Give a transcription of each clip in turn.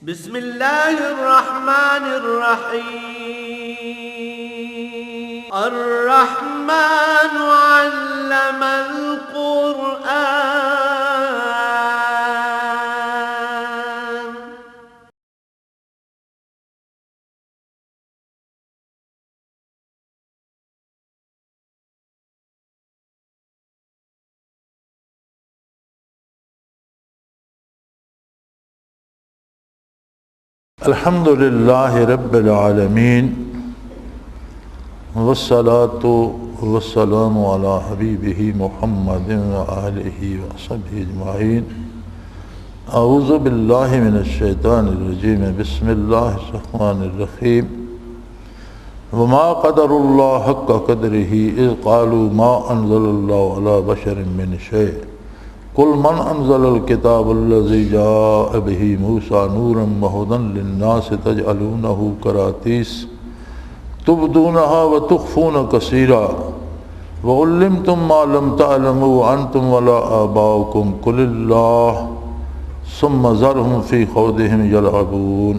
بسم اللہ الرحمن الرحیم الرحمن علم القرآن الحمد للہ رب العالمین والصلاة والسلام علی حبیبہ محمد وآلہ وصحبہ اجمعین۔ اعوذ باللہ من الشیطان الرجیم، بسم اللہ الرحمن الرحیم۔ وما قدر اللہ حق قدرہ اذ قالوا ما انزل اللہ علی بشر من شیء قل من انزل الکتاب الذی جاء بہ موسیٰ نورا وہدی للناس تجعلونہ قراطیس تبدونہا وتخفون کثیرا وعلمتم ما لم تعلموا انتم ولا آباؤکم قل اللہ ثم ذرہم فی خوضہم یلعبون۔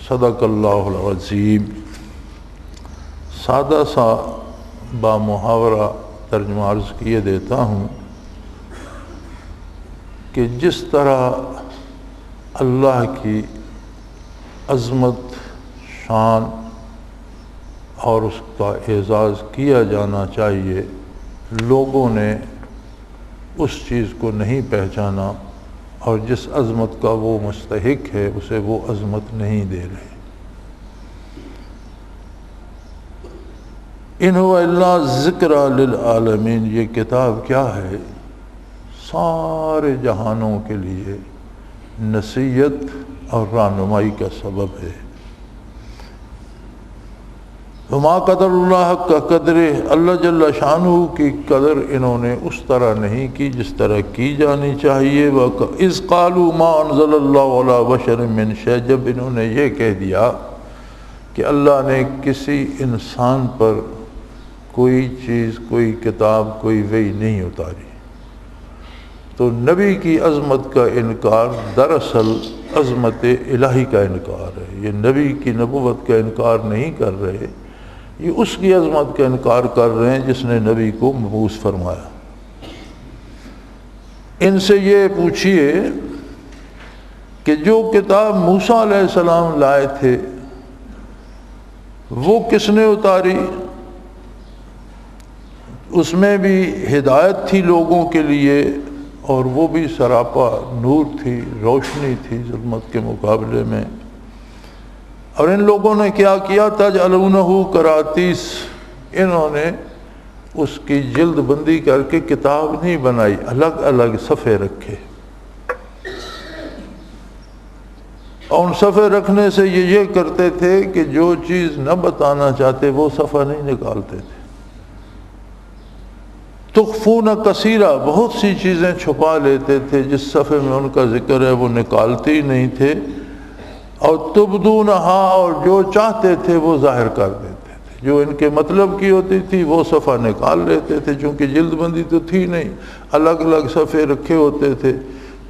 صدق اللہ العظیم۔ سادہ سا با محاورہ ترجمہ عرض کیے دیتا ہوں کہ جس طرح اللہ کی عظمت، شان اور اس کا اعزاز کیا جانا چاہیے، لوگوں نے اس چیز کو نہیں پہچانا اور جس عظمت کا وہ مستحق ہے اسے وہ عظمت نہیں دے رہے۔ ان هو الا ذکر للعالمین، یہ کتاب کیا ہے؟ سارے جہانوں کے لیے نصیحت اور رہنمائی کا سبب ہے۔ وما قدر اللہ حق قدر، اللہ جل شانہ کی قدر انہوں نے اس طرح نہیں کی جس طرح کی جانی چاہیے۔ اذ قالوا ما انزل اللہ علی بشر من شیء، جب انہوں نے یہ کہہ دیا کہ اللہ نے کسی انسان پر کوئی چیز، کوئی کتاب، کوئی وحی نہیں اتاری، تو نبی کی عظمت کا انکار دراصل عظمت الہی کا انکار ہے۔ یہ نبی کی نبوت کا انکار نہیں کر رہے، یہ اس کی عظمت کا انکار کر رہے ہیں جس نے نبی کو مبعوث فرمایا۔ ان سے یہ پوچھئے کہ جو کتاب موسیٰ علیہ السلام لائے تھے وہ کس نے اتاری؟ اس میں بھی ہدایت تھی لوگوں کے لیے اور وہ بھی سراپا نور تھی، روشنی تھی ظلمت کے مقابلے میں۔ اور ان لوگوں نے کیا کیا؟ تجعلونہ قراطیس، انہوں نے اس کی جلد بندی کر کے کتاب نہیں بنائی، الگ الگ صفحے رکھے، اور ان صفحے رکھنے سے یہ کرتے تھے کہ جو چیز نہ بتانا چاہتے وہ صفحہ نہیں نکالتے تھے۔ تخفون کثیرہ، بہت سی چیزیں چھپا لیتے تھے، جس صفحے میں ان کا ذکر ہے وہ نکالتے ہی نہیں تھے، اور تبدونہا، اور جو چاہتے تھے وہ ظاہر کر دیتے تھے، جو ان کے مطلب کی ہوتی تھی وہ صفحہ نکال لیتے تھے، چونکہ جلد بندی تو تھی نہیں، الگ الگ صفحے رکھے ہوتے تھے،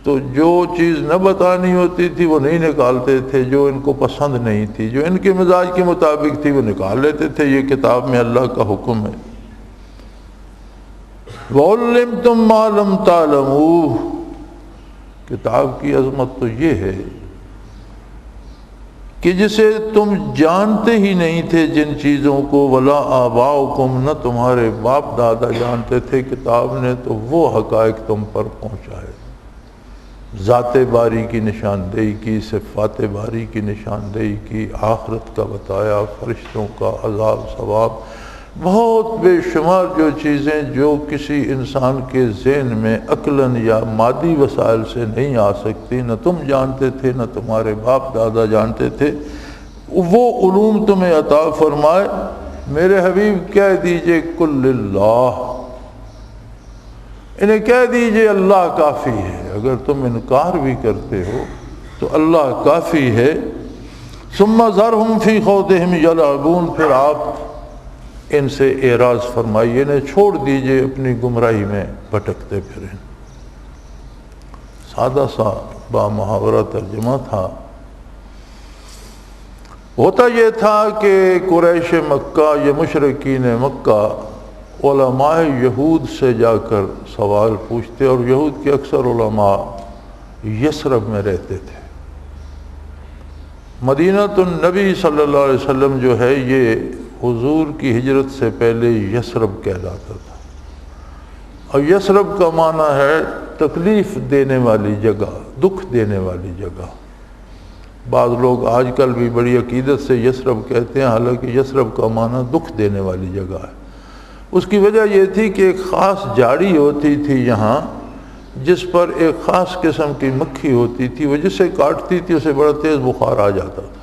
تو جو چیز نہ بتانی ہوتی تھی وہ نہیں نکالتے تھے، جو ان کو پسند نہیں تھی، جو ان کے مزاج کے مطابق تھی وہ نکال لیتے تھے۔ یہ کتاب میں اللہ کا حکم ہے۔ وَعُلِّمْتُمْ مَا لَمْ تَعْلَمُوا، کتاب کی عظمت تو یہ ہے کہ جسے تم جانتے ہی نہیں تھے جن چیزوں کو، وَلَا آبَاؤُكُمْ، نہ تمہارے باپ دادا جانتے تھے، کتاب نے تو وہ حقائق تم پر پہنچائے، ذات باری کی نشاندہی کی، صفات باری کی نشاندہی کی، آخرت کا بتایا، فرشتوں کا عذاب ثواب، بہت بے شمار جو چیزیں جو کسی انسان کے ذہن میں عقلاً یا مادی وسائل سے نہیں آ سکتی، نہ تم جانتے تھے نہ تمہارے باپ دادا جانتے تھے، وہ علوم تمہیں عطا فرمائے۔ میرے حبیب کہہ دیجئے قل اللہ، انہیں کہہ دیجئے اللہ کافی ہے۔ اگر تم انکار بھی کرتے ہو تو اللہ کافی ہے۔ ثم ذرہم فی خوضہم یلعبون، پھر آپ ان سے اعراض فرمائیے، انہیں چھوڑ دیجئے اپنی گمراہی میں بھٹکتے پھریں۔ سادہ سا با محاورہ ترجمہ تھا۔ ہوتا یہ تھا کہ قریش مکہ یا مشرکین مکہ علماء یہود سے جا کر سوال پوچھتے، اور یہود کے اکثر علماء یثرب میں رہتے تھے۔ مدینہ النبی صلی اللہ علیہ وسلم جو ہے یہ حضور کی ہجرت سے پہلے یثرب کہلاتا تھا، اور یثرب کا معنی ہے تکلیف دینے والی جگہ، دکھ دینے والی جگہ۔ بعض لوگ آج کل بھی بڑی عقیدت سے یثرب کہتے ہیں، حالانکہ یثرب کا معنی دکھ دینے والی جگہ ہے۔ اس کی وجہ یہ تھی کہ ایک خاص جھاڑی ہوتی تھی یہاں، جس پر ایک خاص قسم کی مکھی ہوتی تھی، وہ جسے کاٹتی تھی اسے بڑا تیز بخار آ جاتا تھا۔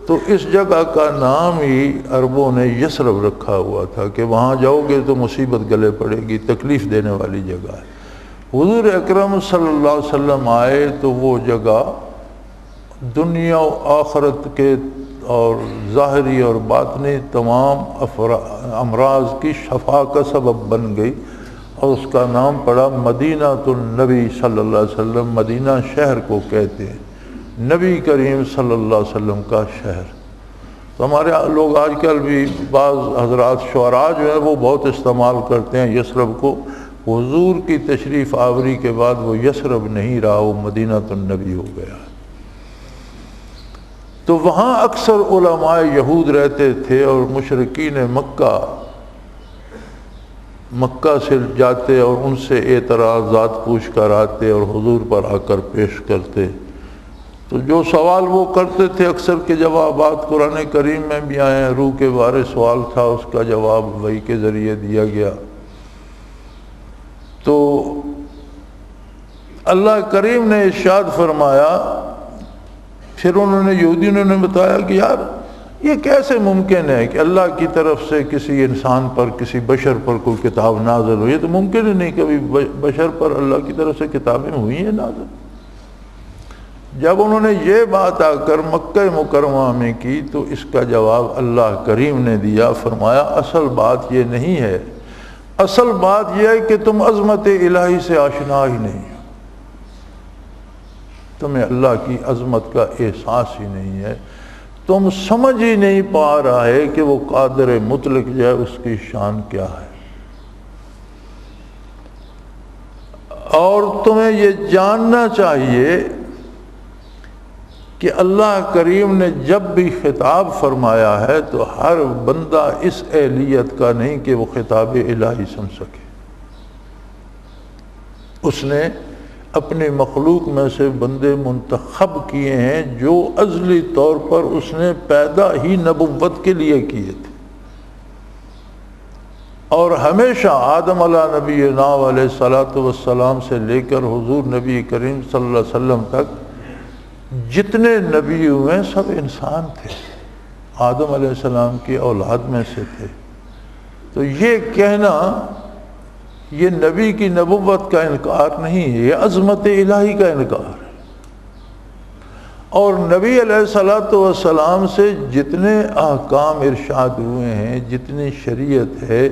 تو اس جگہ کا نام ہی عربوں نے یثرب رکھا ہوا تھا کہ وہاں جاؤ گے تو مصیبت گلے پڑے گی، تکلیف دینے والی جگہ ہے۔ حضور اکرم صلی اللہ علیہ وسلم آئے تو وہ جگہ دنیا و آخرت کے اور ظاہری اور باطنی تمام امراض کی شفا کا سبب بن گئی، اور اس کا نام پڑا مدینہ النبی صلی اللہ علیہ وسلم۔ مدینہ شہر کو کہتے ہیں، نبی کریم صلی اللہ علیہ وسلم کا شہر۔ تو ہمارے لوگ آج کل بھی بعض حضرات شعراء جو ہیں وہ بہت استعمال کرتے ہیں یثرب کو۔ حضور کی تشریف آوری کے بعد وہ یثرب نہیں رہا، وہ مدینہ النبی ہو گیا۔ تو وہاں اکثر علماء یہود رہتے تھے، اور مشرکین مکہ سے جاتے اور ان سے اعتراضات پوچھ کر آتے اور حضور پر آ کر پیش کرتے۔ تو جو سوال وہ کرتے تھے اکثر کے جوابات قرآن کریم میں بھی آئے ہیں۔ روح کے بارے سوال تھا، اس کا جواب وحی کے ذریعے دیا گیا۔ تو اللہ کریم نے ارشاد فرمایا، پھر انہوں نے یہودیوں نے بتایا کہ یار یہ کیسے ممکن ہے کہ اللہ کی طرف سے کسی انسان پر، کسی بشر پر کوئی کتاب نازل ہو؟ یہ تو ممکن ہی نہیں، کبھی بشر پر اللہ کی طرف سے کتابیں ہوئی ہیں نازل۔ جب انہوں نے یہ بات آ کر مکہ مکرمہ میں کی تو اس کا جواب اللہ کریم نے دیا، فرمایا اصل بات یہ نہیں ہے، اصل بات یہ ہے کہ تم عظمت الہی سے آشنا ہی نہیں ہو، تمہیں اللہ کی عظمت کا احساس ہی نہیں ہے، تم سمجھ ہی نہیں پا رہا ہے کہ وہ قادر مطلق جو ہے اس کی شان کیا ہے۔ اور تمہیں یہ جاننا چاہیے کہ اللہ کریم نے جب بھی خطاب فرمایا ہے تو ہر بندہ اس اہلیت کا نہیں کہ وہ خطاب الہی سن سکے۔ اس نے اپنی مخلوق میں سے بندے منتخب کیے ہیں جو ازلی طور پر اس نے پیدا ہی نبوت کے لیے کیے تھے، اور ہمیشہ آدم علیہ نبینا علیہ الصلوۃ والسلام سے لے کر حضور نبی کریم صلی اللہ علیہ وسلم تک جتنے نبی ہوئے سب انسان تھے، آدم علیہ السلام کی اولاد میں سے تھے۔ تو یہ کہنا یہ نبی کی نبوت کا انکار نہیں ہے، یہ عظمت الہی کا انکار ہے۔ اور نبی علیہ الصلوۃ والسلام سے جتنے احکام ارشاد ہوئے ہیں، جتنی شریعت ہے،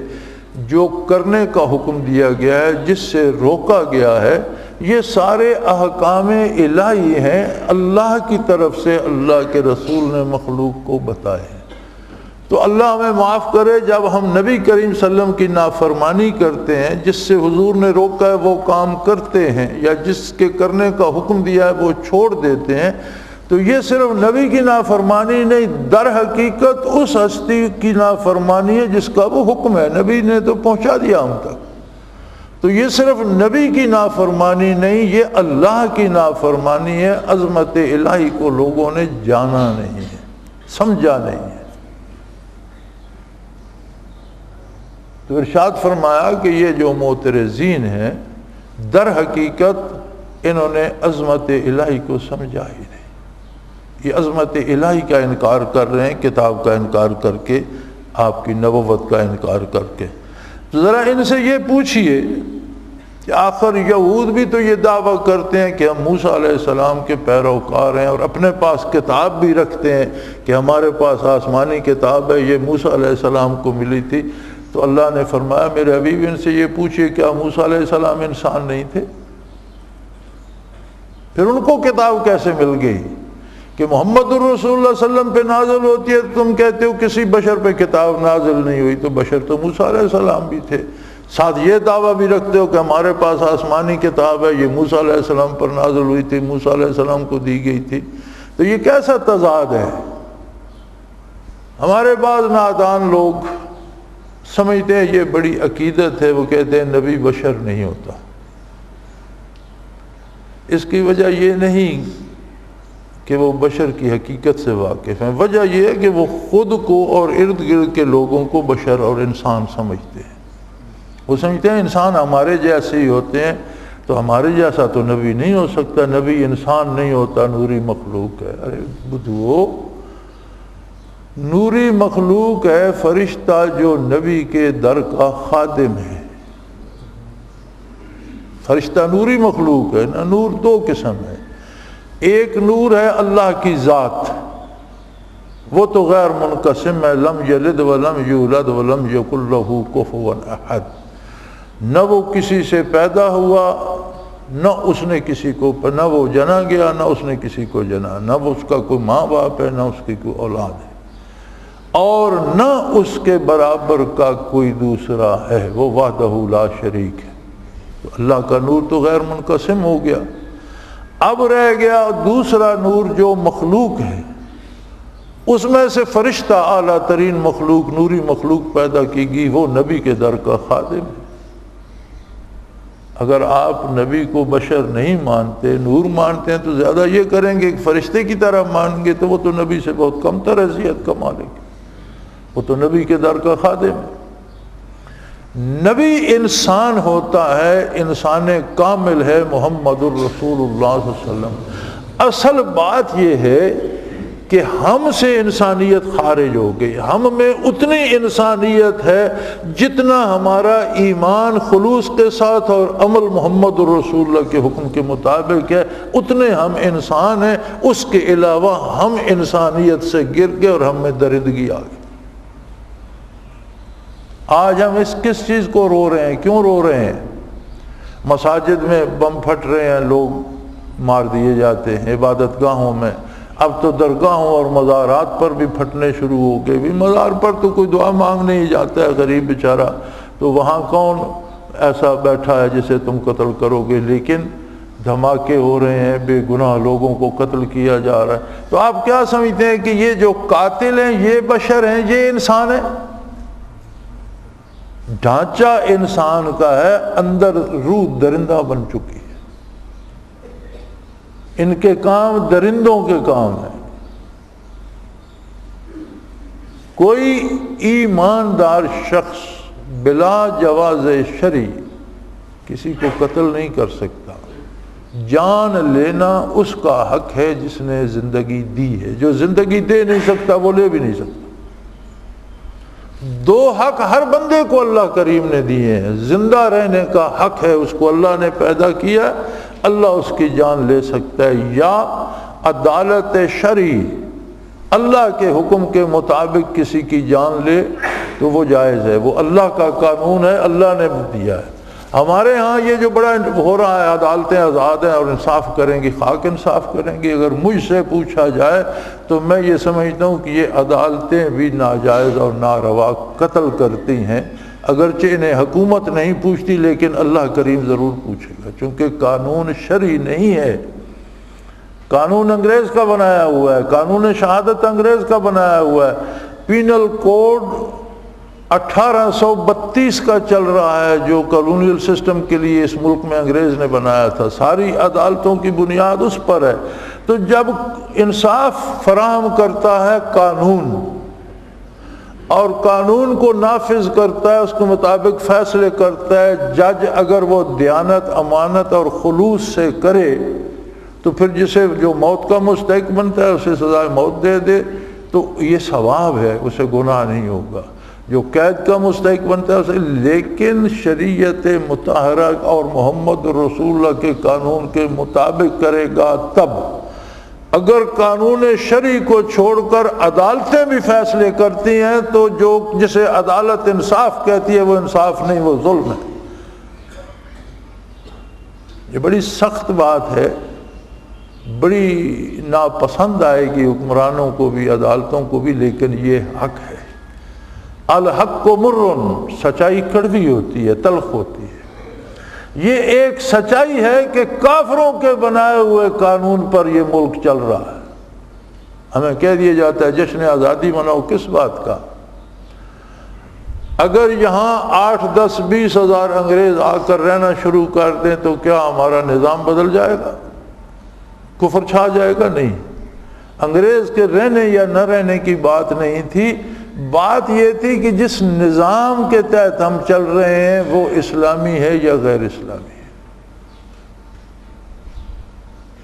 جو کرنے کا حکم دیا گیا ہے، جس سے روکا گیا ہے، یہ سارے احکام الہی ہیں، اللہ کی طرف سے اللہ کے رسول نے مخلوق کو بتائے ہیں۔ تو اللہ ہمیں معاف کرے جب ہم نبی کریم صلی اللہ علیہ وسلم کی نافرمانی کرتے ہیں، جس سے حضور نے روکا ہے وہ کام کرتے ہیں، یا جس کے کرنے کا حکم دیا ہے وہ چھوڑ دیتے ہیں، تو یہ صرف نبی کی نافرمانی نہیں، در حقیقت اس ہستی کی نافرمانی ہے جس کا وہ حکم ہے، نبی نے تو پہنچا دیا ہم تک۔ تو یہ صرف نبی کی نافرمانی نہیں، یہ اللہ کی نافرمانی ہے، عظمت الہی کو لوگوں نے جانا نہیں ہے، سمجھا نہیں ہے۔ تو ارشاد فرمایا کہ یہ جو معترضین ہیں در حقیقت انہوں نے عظمت الہی کو سمجھا ہی نہیں، یہ عظمت الہی کا انکار کر رہے ہیں، کتاب کا انکار کر کے، آپ کی نبوت کا انکار کر کے۔ ذرا ان سے یہ پوچھئے کہ آخر یہود بھی تو یہ دعویٰ کرتے ہیں کہ ہم موسیٰ علیہ السلام کے پیروکار ہیں، اور اپنے پاس کتاب بھی رکھتے ہیں کہ ہمارے پاس آسمانی کتاب ہے، یہ موسیٰ علیہ السلام کو ملی تھی۔ تو اللہ نے فرمایا میرے حبیب ان سے یہ پوچھئے کیا موسیٰ علیہ السلام انسان نہیں تھے؟ پھر ان کو کتاب کیسے مل گئی کہ محمد الرسول اللہ صلی اللہ علیہ وسلم پہ نازل ہوتی ہے، تم کہتے ہو کسی بشر پہ کتاب نازل نہیں ہوئی؟ تو بشر تو موسیٰ علیہ السلام بھی تھے، ساتھ یہ دعویٰ بھی رکھتے ہو کہ ہمارے پاس آسمانی کتاب ہے، یہ موسیٰ علیہ السلام پر نازل ہوئی تھی، موسیٰ علیہ السلام کو دی گئی تھی۔ تو یہ کیسا تضاد ہے؟ ہمارے بعض نادان لوگ سمجھتے ہیں یہ بڑی عقیدت ہے، وہ کہتے ہیں نبی بشر نہیں ہوتا۔ اس کی وجہ یہ نہیں کہ وہ بشر کی حقیقت سے واقف ہیں، وجہ یہ ہے کہ وہ خود کو اور ارد گرد کے لوگوں کو بشر اور انسان سمجھتے ہیں۔ وہ سمجھتے ہیں انسان ہمارے جیسے ہی ہوتے ہیں، تو ہمارے جیسا تو نبی نہیں ہو سکتا، نبی انسان نہیں ہوتا، نوری مخلوق ہے۔ ارے بدھو، نوری مخلوق ہے فرشتہ جو نبی کے در کا خادم ہے۔ فرشتہ نوری مخلوق ہے نا۔ نور دو قسم ہے، ایک نور ہے اللہ کی ذات، وہ تو غیر منقسم ہے، لم یلد ولم یولد ولم یکن لہ کفوا احد، نہ وہ کسی سے پیدا ہوا، نہ اس نے کسی کو، نہ وہ جنا گیا، نہ اس نے کسی کو جنا، نہ اس کا کوئی ماں باپ ہے، نہ اس کی کوئی اولاد ہے، اور نہ اس کے برابر کا کوئی دوسرا ہے، وہ وحدہ لا شریک ہے۔ تو اللہ کا نور تو غیر منقسم ہو گیا۔ اب رہ گیا دوسرا نور جو مخلوق ہے، اس میں سے فرشتہ اعلیٰ ترین مخلوق، نوری مخلوق پیدا کی گئی، وہ نبی کے در کا خادم ہے۔ اگر آپ نبی کو بشر نہیں مانتے، نور مانتے ہیں، تو زیادہ یہ کریں گے کہ فرشتے کی طرح مانیں گے، تو وہ تو نبی سے بہت کم تر حیثیت کا مالک ہے، وہ تو نبی کے در کا خادم ہے۔ نبی انسان ہوتا ہے، انسان کامل ہے محمد الرسول اللہ صلی اللہ علیہ وسلم۔ اصل بات یہ ہے کہ ہم سے انسانیت خارج ہو گئی، ہم میں اتنی انسانیت ہے جتنا ہمارا ایمان خلوص کے ساتھ اور عمل محمد الرسول اللہ کے حکم کے مطابق ہے، اتنے ہم انسان ہیں، اس کے علاوہ ہم انسانیت سے گر گئے اور ہم میں درندگی آ گئی۔ آج ہم اس کس چیز کو رو رہے ہیں؟ کیوں رو رہے ہیں؟ مساجد میں بم پھٹ رہے ہیں، لوگ مار دیے جاتے ہیں، عبادت گاہوں میں، اب تو درگاہوں اور مزارات پر بھی پھٹنے شروع ہو گئے۔ بھی مزار پر تو کوئی دعا مانگنے ہی جاتا ہے غریب بیچارہ، تو وہاں کون ایسا بیٹھا ہے جسے تم قتل کرو گے؟ لیکن دھماکے ہو رہے ہیں، بے گناہ لوگوں کو قتل کیا جا رہا ہے۔ تو آپ کیا سمجھتے ہیں کہ یہ جو قاتل ہیں یہ بشر ہیں، یہ انسان ہیں؟ ڈھانچہ انسان کا ہے، اندر روح درندہ بن چکی ہے، ان کے کام درندوں کے کام ہیں۔ کوئی ایماندار شخص بلا جواز شرعی کسی کو قتل نہیں کر سکتا۔ جان لینا اس کا حق ہے جس نے زندگی دی ہے، جو زندگی دے نہیں سکتا وہ لے بھی نہیں سکتا۔ دو حق ہر بندے کو اللہ کریم نے دیے ہیں، زندہ رہنے کا حق ہے، اس کو اللہ نے پیدا کیا، اللہ اس کی جان لے سکتا ہے، یا عدالت شرعی اللہ کے حکم کے مطابق کسی کی جان لے تو وہ جائز ہے، وہ اللہ کا قانون ہے، اللہ نے دیا ہے۔ ہمارے ہاں یہ جو بڑا ہو رہا ہے، عدالتیں آزاد ہیں اور انصاف کریں گی، خاک انصاف کریں گی، اگر مجھ سے پوچھا جائے تو میں یہ سمجھتا ہوں کہ یہ عدالتیں بھی ناجائز اور ناروا قتل کرتی ہیں، اگرچہ انہیں حکومت نہیں پوچھتی لیکن اللہ کریم ضرور پوچھے گا، چونکہ قانون شرعی نہیں ہے، قانون انگریز کا بنایا ہوا ہے، قانون شہادت انگریز کا بنایا ہوا ہے۔ پینل کوڈ 1832 کا چل رہا ہے جو کالونیل سسٹم کے لیے اس ملک میں انگریز نے بنایا تھا، ساری عدالتوں کی بنیاد اس پر ہے۔ تو جب انصاف فراہم کرتا ہے قانون اور قانون کو نافذ کرتا ہے، اس کے مطابق فیصلے کرتا ہے، جج اگر وہ دیانت، امانت اور خلوص سے کرے تو پھر جسے جو موت کا مستحق بنتا ہے اسے سزائے موت دے دے تو یہ ثواب ہے، اسے گناہ نہیں ہوگا۔ جو قید کا مستحق بنتا ہے اسے، لیکن شریعت مطہرہ اور محمد رسول اللہ کے قانون کے مطابق کرے گا تب۔ اگر قانون شرعی کو چھوڑ کر عدالتیں بھی فیصلے کرتی ہیں تو جسے عدالت انصاف کہتی ہے وہ انصاف نہیں، وہ ظلم ہے۔ یہ بڑی سخت بات ہے، بڑی ناپسند آئے گی حکمرانوں کو بھی، عدالتوں کو بھی، لیکن یہ حق ہے۔ الحق مرن، سچائی کڑوی ہوتی ہے، تلخ ہوتی ہے۔ یہ ایک سچائی ہے کہ کافروں کے بنائے ہوئے قانون پر یہ ملک چل رہا ہے۔ ہمیں کہہ دیا جاتا ہے جشن آزادی مناؤ، کس بات کا؟ اگر یہاں 8، 10، 20 ہزار انگریز آ کر رہنا شروع کر دیں تو کیا ہمارا نظام بدل جائے گا؟ کفر چھا جائے گا؟ نہیں۔ انگریز کے رہنے یا نہ رہنے کی بات نہیں تھی، بات یہ تھی کہ جس نظام کے تحت ہم چل رہے ہیں وہ اسلامی ہے یا غیر اسلامی ہے۔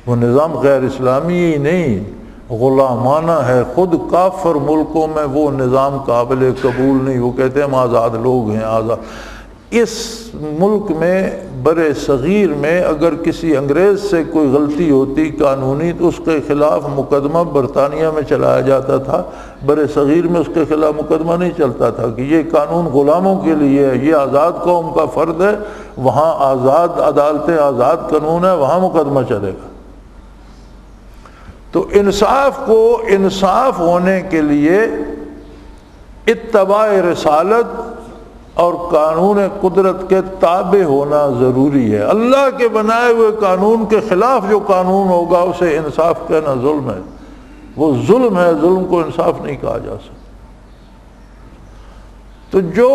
وہ نظام غیر اسلامی ہی نہیں، غلامانہ ہے۔ خود کافر ملکوں میں وہ نظام قابل قبول نہیں، وہ کہتے ہیں ہم آزاد لوگ ہیں، آزاد۔ اس ملک میں بر صغیر میں اگر کسی انگریز سے کوئی غلطی ہوتی قانونی تو اس کے خلاف مقدمہ برطانیہ میں چلایا جاتا تھا، بر صغیر میں اس کے خلاف مقدمہ نہیں چلتا تھا کہ یہ قانون غلاموں کے لیے ہے، یہ آزاد قوم کا فرد ہے، وہاں آزاد عدالتیں، آزاد قانون ہے، وہاں مقدمہ چلے گا۔ تو انصاف کو انصاف ہونے کے لیے اتباع رسالت اور قانون قدرت کے تابع ہونا ضروری ہے۔ اللہ کے بنائے ہوئے قانون کے خلاف جو قانون ہوگا اسے انصاف کہنا ظلم ہے، وہ ظلم ہے، ظلم کو انصاف نہیں کہا جا سکتا۔ تو جو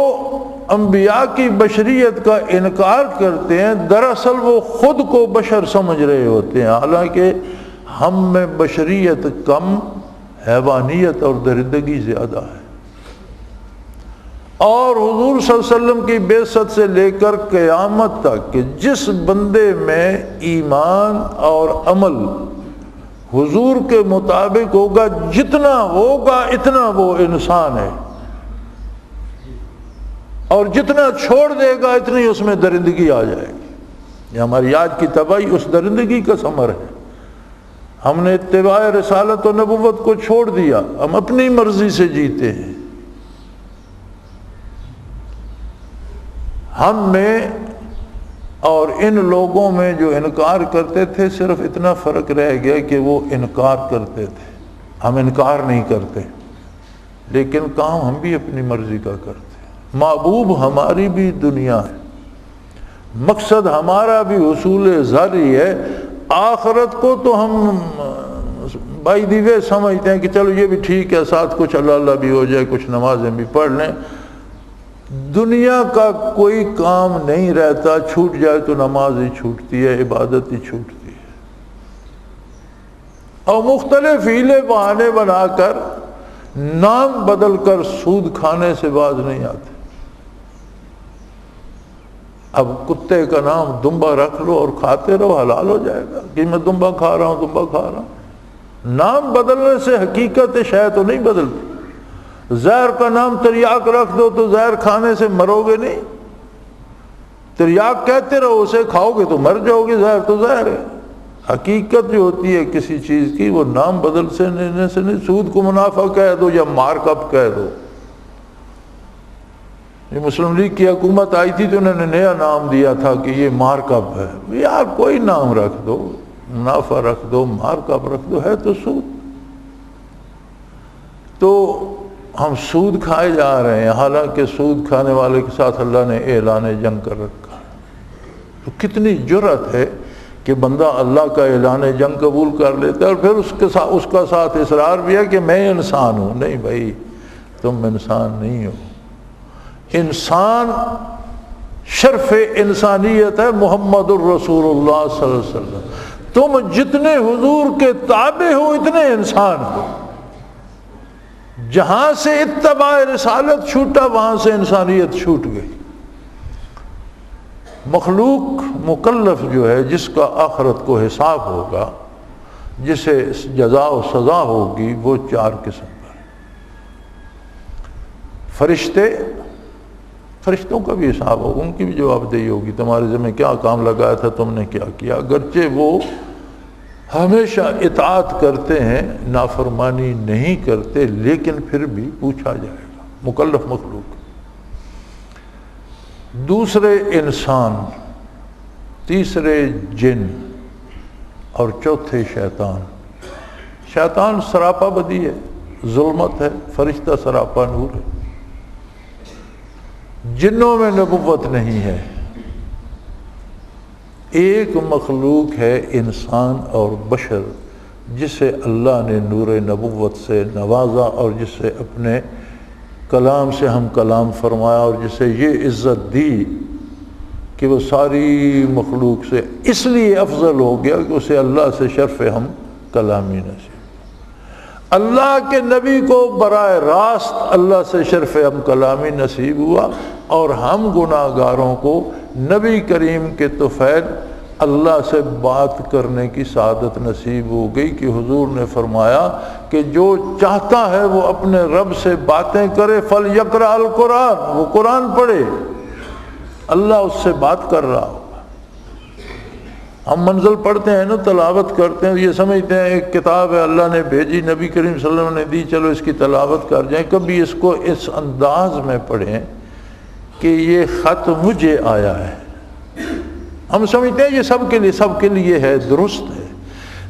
انبیاء کی بشریت کا انکار کرتے ہیں دراصل وہ خود کو بشر سمجھ رہے ہوتے ہیں، حالانکہ ہم میں بشریت کم، حیوانیت اور درندگی زیادہ ہے۔ اور حضور صلی اللہ علیہ وسلم کی بعثت سے لے کر قیامت تک کہ جس بندے میں ایمان اور عمل حضور کے مطابق ہوگا، جتنا ہوگا اتنا وہ انسان ہے، اور جتنا چھوڑ دے گا اتنی اس میں درندگی آ جائے گی۔ یہ ہماری آج کی تباہی اس درندگی کا ثمر ہے۔ ہم نے اتباع رسالت و نبوت کو چھوڑ دیا، ہم اپنی مرضی سے جیتے ہیں۔ ہم میں اور ان لوگوں میں جو انکار کرتے تھے صرف اتنا فرق رہ گیا کہ وہ انکار کرتے تھے، ہم انکار نہیں کرتے، لیکن کام ہم بھی اپنی مرضی کا کرتے ہیں۔ محبوب ہماری بھی دنیا ہے، مقصد ہمارا بھی حصول ظاہری ہے۔ آخرت کو تو ہم بائی دی وے سمجھتے ہیں کہ چلو یہ بھی ٹھیک ہے، ساتھ کچھ اللہ اللہ بھی ہو جائے، کچھ نمازیں بھی پڑھ لیں۔ دنیا کا کوئی کام نہیں رہتا، چھوٹ جائے تو نماز ہی چھوٹتی ہے، عبادت ہی چھوٹتی ہے، اور مختلف ہیلے بہانے بنا کر نام بدل کر سود کھانے سے باز نہیں آتے۔ اب کتے کا نام دمبا رکھ لو اور کھاتے رہو، حلال ہو جائے گا کہ میں دمبا کھا رہا ہوں، دمبا کھا رہا ہوں۔ نام بدلنے سے حقیقت شے تو نہیں بدلتی۔ زہر کا نام تریاک رکھ دو تو زہر کھانے سے مرو گے نہیں، تریاک کہتے رہو، اسے کھاؤ گے تو مر جاؤ گے، زہر تو زہر ہے۔ حقیقت جو ہوتی ہے کسی چیز کی وہ نام بدل سے نہیں۔ سود کو منافع کہہ دو یا مارک اپ کہہ دو۔ یہ مسلم لیگ کی حکومت آئی تھی تو انہوں نے نیا نام دیا تھا کہ یہ مارک اپ ہے۔ یار کوئی نام رکھ دو، منافع رکھ دو، مارک اپ رکھ دو، ہے تو سود۔ تو ہم سود کھائے جا رہے ہیں، حالانکہ سود کھانے والے کے ساتھ اللہ نے اعلان جنگ کر رکھا۔ تو کتنی جرأت ہے کہ بندہ اللہ کا اعلان جنگ قبول کر لیتا ہے اور پھر اس کا ساتھ اصرار بھی ہے کہ میں انسان ہوں۔ نہیں بھائی، تم انسان نہیں ہو۔ انسان شرف انسانیت ہے محمد الرسول اللہ صلی اللہ علیہ وسلم۔ تم جتنے حضور کے تابع ہو اتنے انسان ہو۔ جہاں سے اتباع رسالت چھوٹا وہاں سے انسانیت چھوٹ گئی۔ مخلوق مکلف جو ہے، جس کا آخرت کو حساب ہوگا، جسے جزا و سزا ہوگی، وہ چار قسم پر۔ فرشتوں کا بھی حساب ہوگا، ان کی بھی جواب دہی ہوگی، تمہارے ذمہ کیا کام لگایا تھا، تم نے کیا کیا۔ اگرچہ وہ ہمیشہ اطاعت کرتے ہیں، نافرمانی نہیں کرتے، لیکن پھر بھی پوچھا جائے گا، مکلف مخلوق۔ دوسرے انسان، تیسرے جن، اور چوتھے شیطان۔ شیطان سراپا بدی ہے، ظلمت ہے، فرشتہ سراپا نور ہے۔ جنوں میں نبوت نہیں ہے، ایک مخلوق ہے انسان اور بشر جسے اللہ نے نور نبوت سے نوازا اور جسے اپنے کلام سے ہم کلام فرمایا اور جسے یہ عزت دی کہ وہ ساری مخلوق سے اس لیے افضل ہو گیا کہ اسے اللہ سے شرف ہم کلامی نصیب۔ اللہ کے نبی کو براہ راست اللہ سے شرف ہم کلامی نصیب ہوا، اور ہم گناہ گاروں کو نبی کریم کے طفیل اللہ سے بات کرنے کی سعادت نصیب ہو گئی کہ حضور نے فرمایا کہ جو چاہتا ہے وہ اپنے رب سے باتیں کرے، فَلْيَقْرَأْ الْقُرْآنَ، وہ قرآن پڑھے، اللہ اس سے بات کر رہا ہوگا۔ ہم منزل پڑھتے ہیں نا، تلاوت کرتے ہیں، یہ سمجھتے ہیں ایک کتاب ہے اللہ نے بھیجی، نبی کریم صلی اللہ علیہ وسلم نے دی، چلو اس کی تلاوت کر جائیں۔ کبھی اس کو اس انداز میں پڑھیں کہ یہ خط مجھے آیا ہے۔ ہم سمجھتے ہیں یہ سب کے لیے ہے، درست ہے،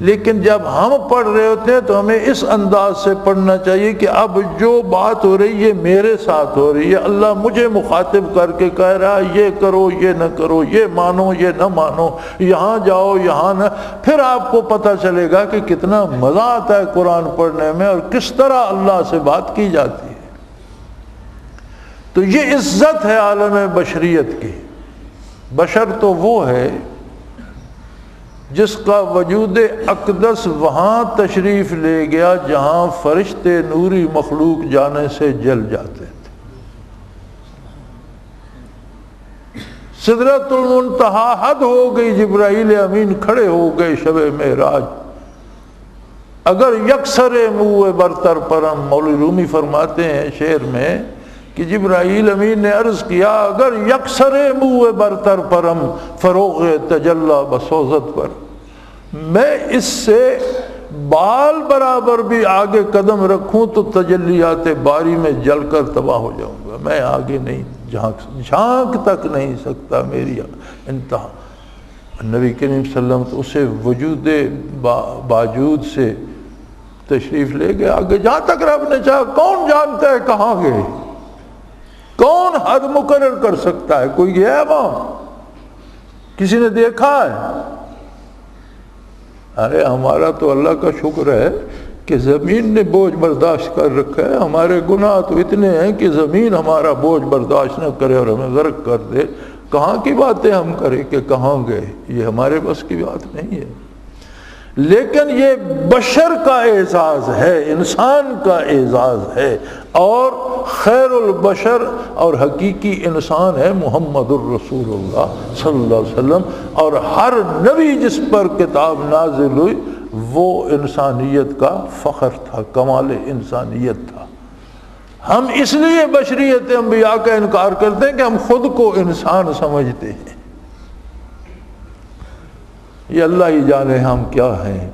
لیکن جب ہم پڑھ رہے ہوتے ہیں تو ہمیں اس انداز سے پڑھنا چاہیے کہ اب جو بات ہو رہی ہے میرے ساتھ ہو رہی ہے، اللہ مجھے مخاطب کر کے کہہ رہا ہے یہ کرو یہ نہ کرو، یہ مانو یہ نہ مانو، یہاں جاؤ یہاں نہ۔ پھر آپ کو پتہ چلے گا کہ کتنا مزہ آتا ہے قرآن پڑھنے میں اور کس طرح اللہ سے بات کی جاتی ہے۔ تو یہ عزت ہے عالم بشریت کی۔ بشر تو وہ ہے جس کا وجود اقدس وہاں تشریف لے گیا جہاں فرشتے نوری مخلوق جانے سے جل جاتے تھے۔ سدرۃ المنتہا حد ہو گئی، جبرائیل امین کھڑے ہو گئے شب معراج۔ اگر یکسر منہ برتر پرم، مولوی رومی فرماتے ہیں شعر میں کہ جبرائیل امین نے عرض کیا اگر یکسر منہ برتر پرم، فروغ تجلی بسوزت پر، میں اس سے بال برابر بھی آگے قدم رکھوں تو تجلیات باری میں جل کر تباہ ہو جاؤں گا، میں آگے نہیں جھانک تک نہیں سکتا، میری انتہا۔ نبی کریم صلی اللہ علیہ وسلم تو اسے وجود باجود سے تشریف لے گئے آگے، جہاں تک رب نے چاہا۔ کون جانتا ہے کہاں گئے؟ کون حد مقرر کر سکتا ہے؟ کوئی گیا ہے وہاں؟ کسی نے دیکھا ہے؟ ارے ہمارا تو اللہ کا شکر ہے کہ زمین نے بوجھ برداشت کر رکھا ہے، ہمارے گناہ تو اتنے ہیں کہ زمین ہمارا بوجھ برداشت نہ کرے اور ہمیں غرق کر دے۔ کہاں کی باتیں ہم کریں کہ کہاں گئے، یہ ہمارے بس کی بات نہیں ہے۔ لیکن یہ بشر کا اعزاز ہے، انسان کا اعزاز ہے، اور خیر البشر اور حقیقی انسان ہے محمد الرسول اللہ صلی اللہ علیہ وسلم۔ اور ہر نبی جس پر کتاب نازل ہوئی وہ انسانیت کا فخر تھا، کمال انسانیت تھا۔ ہم اس لیے بشریت انبیاء کا انکار کرتے ہیں کہ ہم خود کو انسان سمجھتے ہیں۔ یہ اللہ ہی جانے ہم کیا ہیں،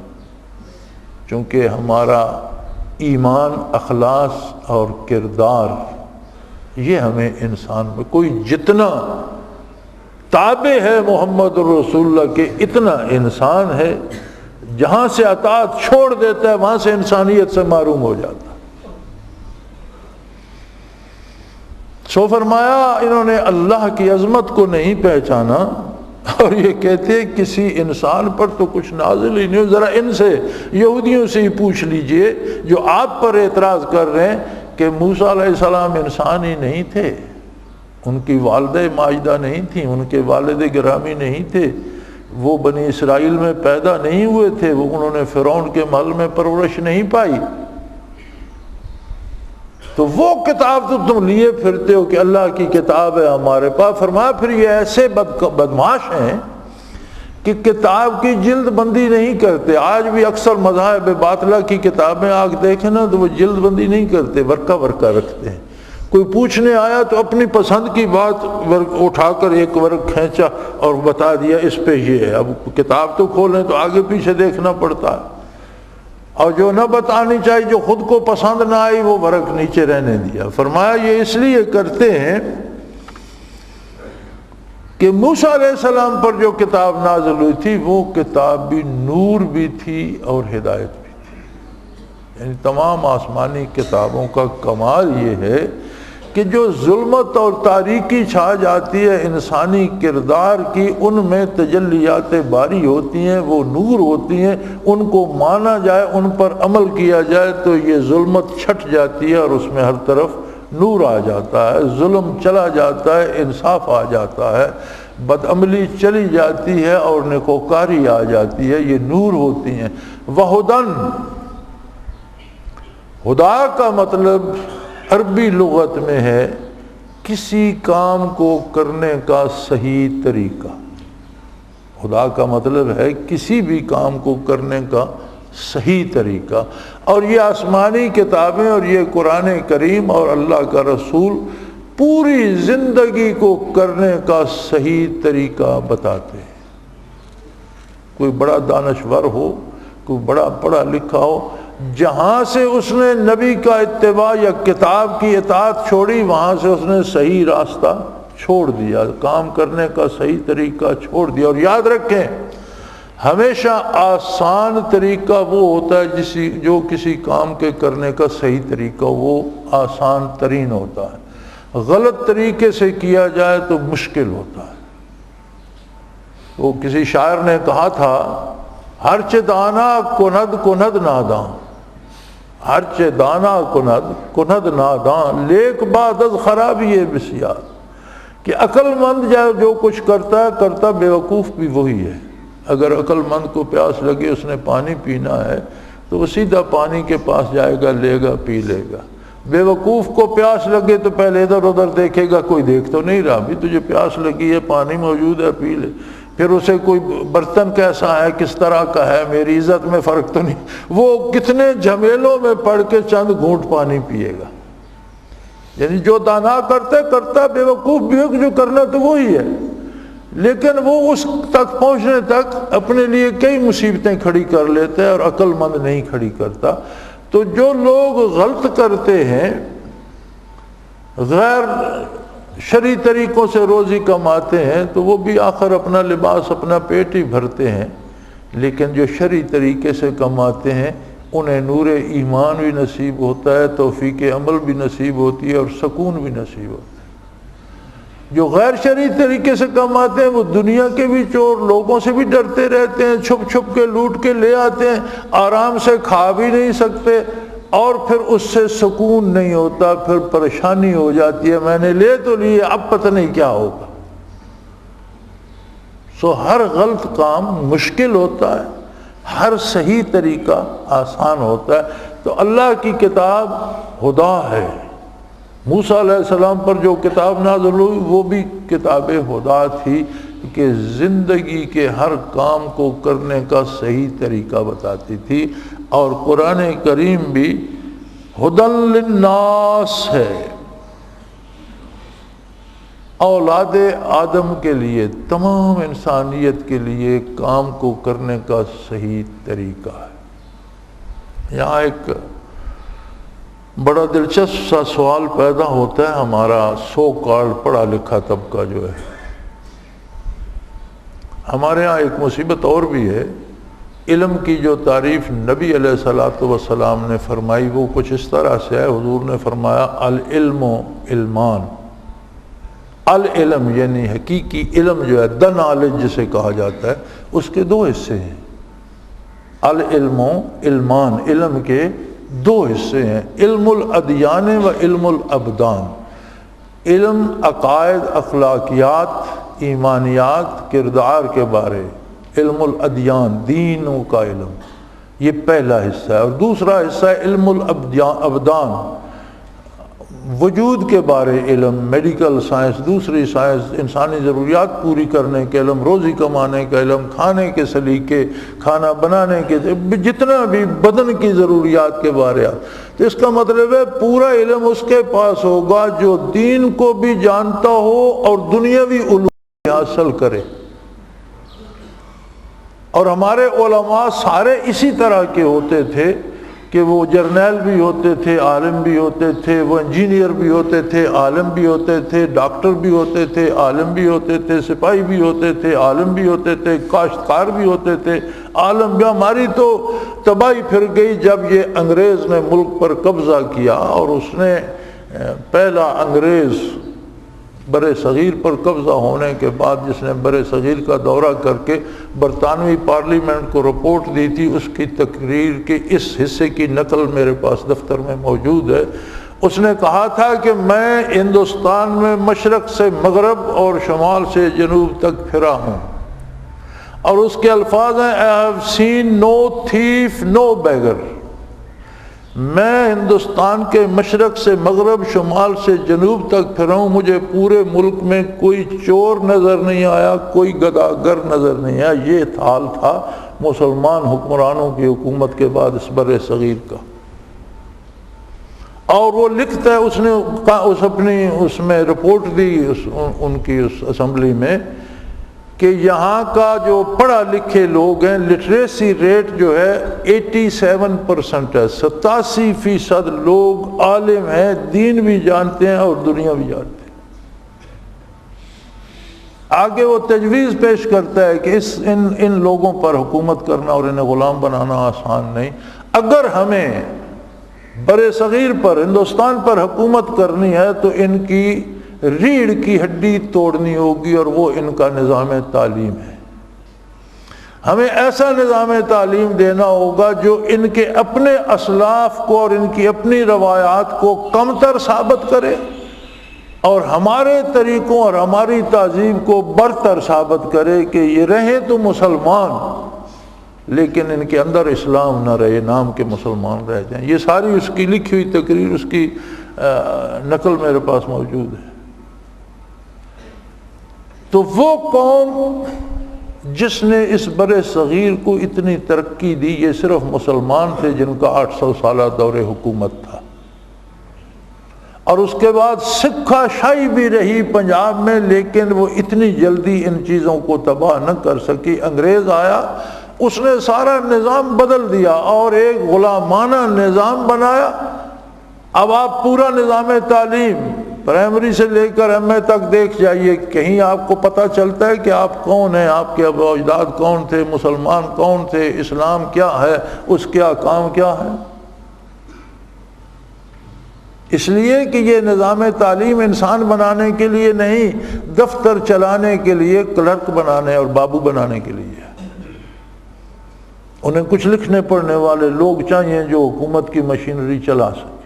چونکہ ہمارا ایمان، اخلاص اور کردار یہ ہمیں انسان میں کوئی جتنا تابع ہے محمد الرسول اللہ کے اتنا انسان ہے، جہاں سے اطاعت چھوڑ دیتا ہے وہاں سے انسانیت سے محروم ہو جاتا۔ سو فرمایا انہوں نے اللہ کی عظمت کو نہیں پہچانا، اور یہ کہتے ہیں کسی انسان پر تو کچھ نازل ہی نہیں۔ ذرا ان سے، یہودیوں سے ہی پوچھ لیجئے جو آپ پر اعتراض کر رہے ہیں کہ موسیٰ علیہ السلام انسان ہی نہیں تھے، ان کی والدہ ماجدہ نہیں تھیں، ان کے والد گرامی نہیں تھے، وہ بنی اسرائیل میں پیدا نہیں ہوئے تھے، وہ انہوں نے فرعون کے محل میں پرورش نہیں پائی، تو وہ کتاب تو تم لیے پھرتے ہو کہ اللہ کی کتاب ہے ہمارے پاس۔ فرمایا پھر یہ ایسے بدمعاش ہیں کہ کتاب کی جلد بندی نہیں کرتے۔ آج بھی اکثر مذاہب باطلہ کی کتابیں آگ دیکھیں نا تو وہ جلد بندی نہیں کرتے، ورقہ ورقہ رکھتے ہیں۔ کوئی پوچھنے آیا تو اپنی پسند کی بات اٹھا کر ایک ورق کھینچا اور بتا دیا اس پہ یہ ہے. اب کتاب تو کھولیں تو آگے پیچھے دیکھنا پڑتا ہے. اور جو نہ بتانی چاہیے، جو خود کو پسند نہ آئی، وہ ورق نیچے رہنے دیا. فرمایا یہ اس لیے کرتے ہیں کہ موسیٰ علیہ السلام پر جو کتاب نازل ہوئی تھی وہ کتاب بھی نور بھی تھی اور ہدایت بھی تھی. یعنی تمام آسمانی کتابوں کا کمال یہ ہے کہ جو ظلمت اور تاریکی چھا جاتی ہے انسانی کردار کی، ان میں تجلیات باری ہوتی ہیں، وہ نور ہوتی ہیں. ان کو مانا جائے، ان پر عمل کیا جائے تو یہ ظلمت چھٹ جاتی ہے اور اس میں ہر طرف نور آ جاتا ہے، ظلم چلا جاتا ہے، انصاف آ جاتا ہے، بدعملی چلی جاتی ہے اور نیکوکاری آ جاتی ہے. یہ نور ہوتی ہیں. وہدن، ہدا کا مطلب عربی لغت میں ہے کسی کام کو کرنے کا صحیح طریقہ. خدا کا مطلب ہے کسی بھی کام کو کرنے کا صحیح طریقہ. اور یہ آسمانی کتابیں اور یہ قرآن کریم اور اللہ کا رسول پوری زندگی کو کرنے کا صحیح طریقہ بتاتے ہیں. کوئی بڑا دانشور ہو، کوئی بڑا پڑھا لکھا ہو، جہاں سے اس نے نبی کا اتباع یا کتاب کی اطاعت چھوڑی، وہاں سے اس نے صحیح راستہ چھوڑ دیا، کام کرنے کا صحیح طریقہ چھوڑ دیا. اور یاد رکھیں ہمیشہ آسان طریقہ وہ ہوتا ہے جو کسی کام کے کرنے کا صحیح طریقہ وہ آسان ترین ہوتا ہے. غلط طریقے سے کیا جائے تو مشکل ہوتا ہے. وہ کسی شاعر نے کہا تھا، ہرچ دانا کند کند ناداں، ہرچ دانا کند کند ناداں، لیک بعد از خرابی بسیار. کہ عقل مند جو کچھ کرتا بیوقوف بھی وہی ہے. اگر عقل مند کو پیاس لگے، اس نے پانی پینا ہے تو وہ سیدھا پانی کے پاس جائے گا، لے گا، پی لے گا. بیوقوف کو پیاس لگے تو پہلے ادھر ادھر دیکھے گا، کوئی دیکھ تو نہیں رہا، بھی تجھے پیاس لگی ہے، پانی موجود ہے، پی لے. پھر اسے کوئی برتن کیسا ہے، کس طرح کا ہے، میری عزت میں فرق تو نہیں، وہ کتنے جھمیلوں میں پڑ کے چند گھونٹ پانی پیے گا. یعنی جو دانا کرتا، بیوقوف بھی جو کرنا تو وہی ہے، لیکن وہ اس تک پہنچنے تک اپنے لیے کئی مصیبتیں کھڑی کر لیتا ہے اور عقل مند نہیں کھڑی کرتا. تو جو لوگ غلط کرتے ہیں، غیر شرعی طریقوں سے روزی کماتے ہیں، تو وہ بھی آخر اپنا لباس، اپنا پیٹ ہی بھرتے ہیں. لیکن جو شرعی طریقے سے کماتے ہیں انہیں نور ایمان بھی نصیب ہوتا ہے، توفیق عمل بھی نصیب ہوتی ہے اور سکون بھی نصیب ہوتا ہے. جو غیر شرعی طریقے سے کماتے ہیں وہ دنیا کے بھی چور، لوگوں سے بھی ڈرتے رہتے ہیں، چھپ چھپ کے لوٹ کے لے آتے ہیں، آرام سے کھا بھی نہیں سکتے اور پھر اس سے سکون نہیں ہوتا، پھر پریشانی ہو جاتی ہے، میں نے لے تو لیے اب پتہ نہیں کیا ہوگا. سو ہر غلط کام مشکل ہوتا ہے، ہر صحیح طریقہ آسان ہوتا ہے. تو اللہ کی کتاب ہدا ہے. موسیٰ علیہ السلام پر جو کتاب نازل ہوئی وہ بھی کتاب ہدا تھی کہ زندگی کے ہر کام کو کرنے کا صحیح طریقہ بتاتی تھی. اور قرآن کریم بھی ہدی للناس ہے، اولاد آدم کے لیے، تمام انسانیت کے لیے کام کو کرنے کا صحیح طریقہ ہے. یہاں ایک بڑا دلچسپ سا سوال پیدا ہوتا ہے. ہمارا سو کال پڑھا لکھا طبقہ جو ہے، ہمارے ہاں ایک مصیبت اور بھی ہے. علم کی جو تعریف نبی علیہ الصلوۃ والسلام نے فرمائی وہ کچھ اس طرح سے ہے. حضور نے فرمایا العلم علمان. العلم یعنی حقیقی علم جو ہے، the knowledge جسے کہا جاتا ہے، اس کے دو حصے ہیں. العلم علمان، علم کے دو حصے ہیں، علم الادیان و علم الابدان. علم عقائد، اخلاقیات، ایمانیات، کردار کے بارے، علم الادیان، دینوں کا علم، یہ پہلا حصہ ہے. اور دوسرا حصہ ہے علم الابدان، وجود کے بارے علم، میڈیکل سائنس، دوسری سائنس، انسانی ضروریات پوری کرنے کے علم، روزی کمانے کا علم، کھانے کے سلیقے، کھانا بنانے کے، جتنا بھی بدن کی ضروریات کے بارے تو اس کا مطلب ہے پورا علم اس کے پاس ہوگا جو دین کو بھی جانتا ہو اور دنیاوی علوم حاصل کرے۔ اور ہمارے علماء سارے اسی طرح کے ہوتے تھے کہ وہ جرنیل بھی ہوتے تھے، عالم بھی ہوتے تھے، وہ انجینئر بھی ہوتے تھے، عالم بھی ہوتے تھے، ڈاکٹر بھی ہوتے تھے، عالم بھی ہوتے تھے، سپاہی بھی ہوتے تھے، عالم بھی ہوتے تھے، کاشتکار بھی ہوتے تھے، عالم بھی۔ ہماری تو تباہی پھر گئی جب یہ انگریز نے ملک پر قبضہ کیا، اور اس نے پہلا انگریز برِ صغیر پر قبضہ ہونے کے بعد جس نے برِ صغیر کا دورہ کر کے برطانوی پارلیمنٹ کو رپورٹ دی تھی، اس کی تقریر کے اس حصے کی نقل میرے پاس دفتر میں موجود ہے۔ اس نے کہا تھا کہ میں ہندوستان میں مشرق سے مغرب اور شمال سے جنوب تک پھرا ہوں، اور اس کے الفاظ ہیں I have seen no thief, no beggar۔ میں ہندوستان کے مشرق سے مغرب، شمال سے جنوب تک پھرا ہوں، مجھے پورے ملک میں کوئی چور نظر نہیں آیا، کوئی گداگر نظر نہیں آیا۔ یہ حال تھا مسلمان حکمرانوں کی حکومت کے بعد اس برِ صغیر کا۔ اور وہ لکھتا ہے، اس نے اپنی اس میں رپورٹ دی ان کی اس اسمبلی میں کہ یہاں کا جو پڑھا لکھے لوگ ہیں، لٹریسی ریٹ جو ہے 87% ہے، 87% لوگ عالم ہیں، دین بھی جانتے ہیں اور دنیا بھی جانتے ہیں۔ آگے وہ تجویز پیش کرتا ہے کہ ان لوگوں پر حکومت کرنا اور انہیں غلام بنانا آسان نہیں۔ اگر ہمیں برِ صغیر پر، ہندوستان پر حکومت کرنی ہے تو ان کی ریڑھ کی ہڈی توڑنی ہوگی، اور وہ ان کا نظام تعلیم ہے۔ ہمیں ایسا نظام تعلیم دینا ہوگا جو ان کے اپنے اسلاف کو اور ان کی اپنی روایات کو کمتر ثابت کرے، اور ہمارے طریقوں اور ہماری تہذیب کو برتر ثابت کرے کہ یہ رہیں تو مسلمان لیکن ان کے اندر اسلام نہ رہے، نام کے مسلمان رہ جائیں۔ یہ ساری اس کی لکھی ہوئی تقریر، اس کی نقل میرے پاس موجود ہے۔ تو وہ قوم جس نے اس برِ صغیر کو اتنی ترقی دی، یہ صرف مسلمان تھے جن کا 800 سالہ دور حکومت تھا، اور اس کے بعد سکھا شاہی بھی رہی پنجاب میں، لیکن وہ اتنی جلدی ان چیزوں کو تباہ نہ کر سکی۔ انگریز آیا، اس نے سارا نظام بدل دیا اور ایک غلامانہ نظام بنایا۔ اب آپ پورا نظام تعلیم پرائمری سے لے کر ایم اے تک دیکھ جائیے، کہیں آپ کو پتہ چلتا ہے کہ آپ کون ہیں، آپ کے آباء و اجداد کون تھے، مسلمان کون تھے، اسلام کیا ہے، اس کے احکام کیا ہے؟ اس لیے کہ یہ نظام تعلیم انسان بنانے کے لیے نہیں، دفتر چلانے کے لیے، کلرک بنانے اور بابو بنانے کے لیے۔ انہیں کچھ لکھنے پڑھنے والے لوگ چاہیے جو حکومت کی مشینری چلا سکے۔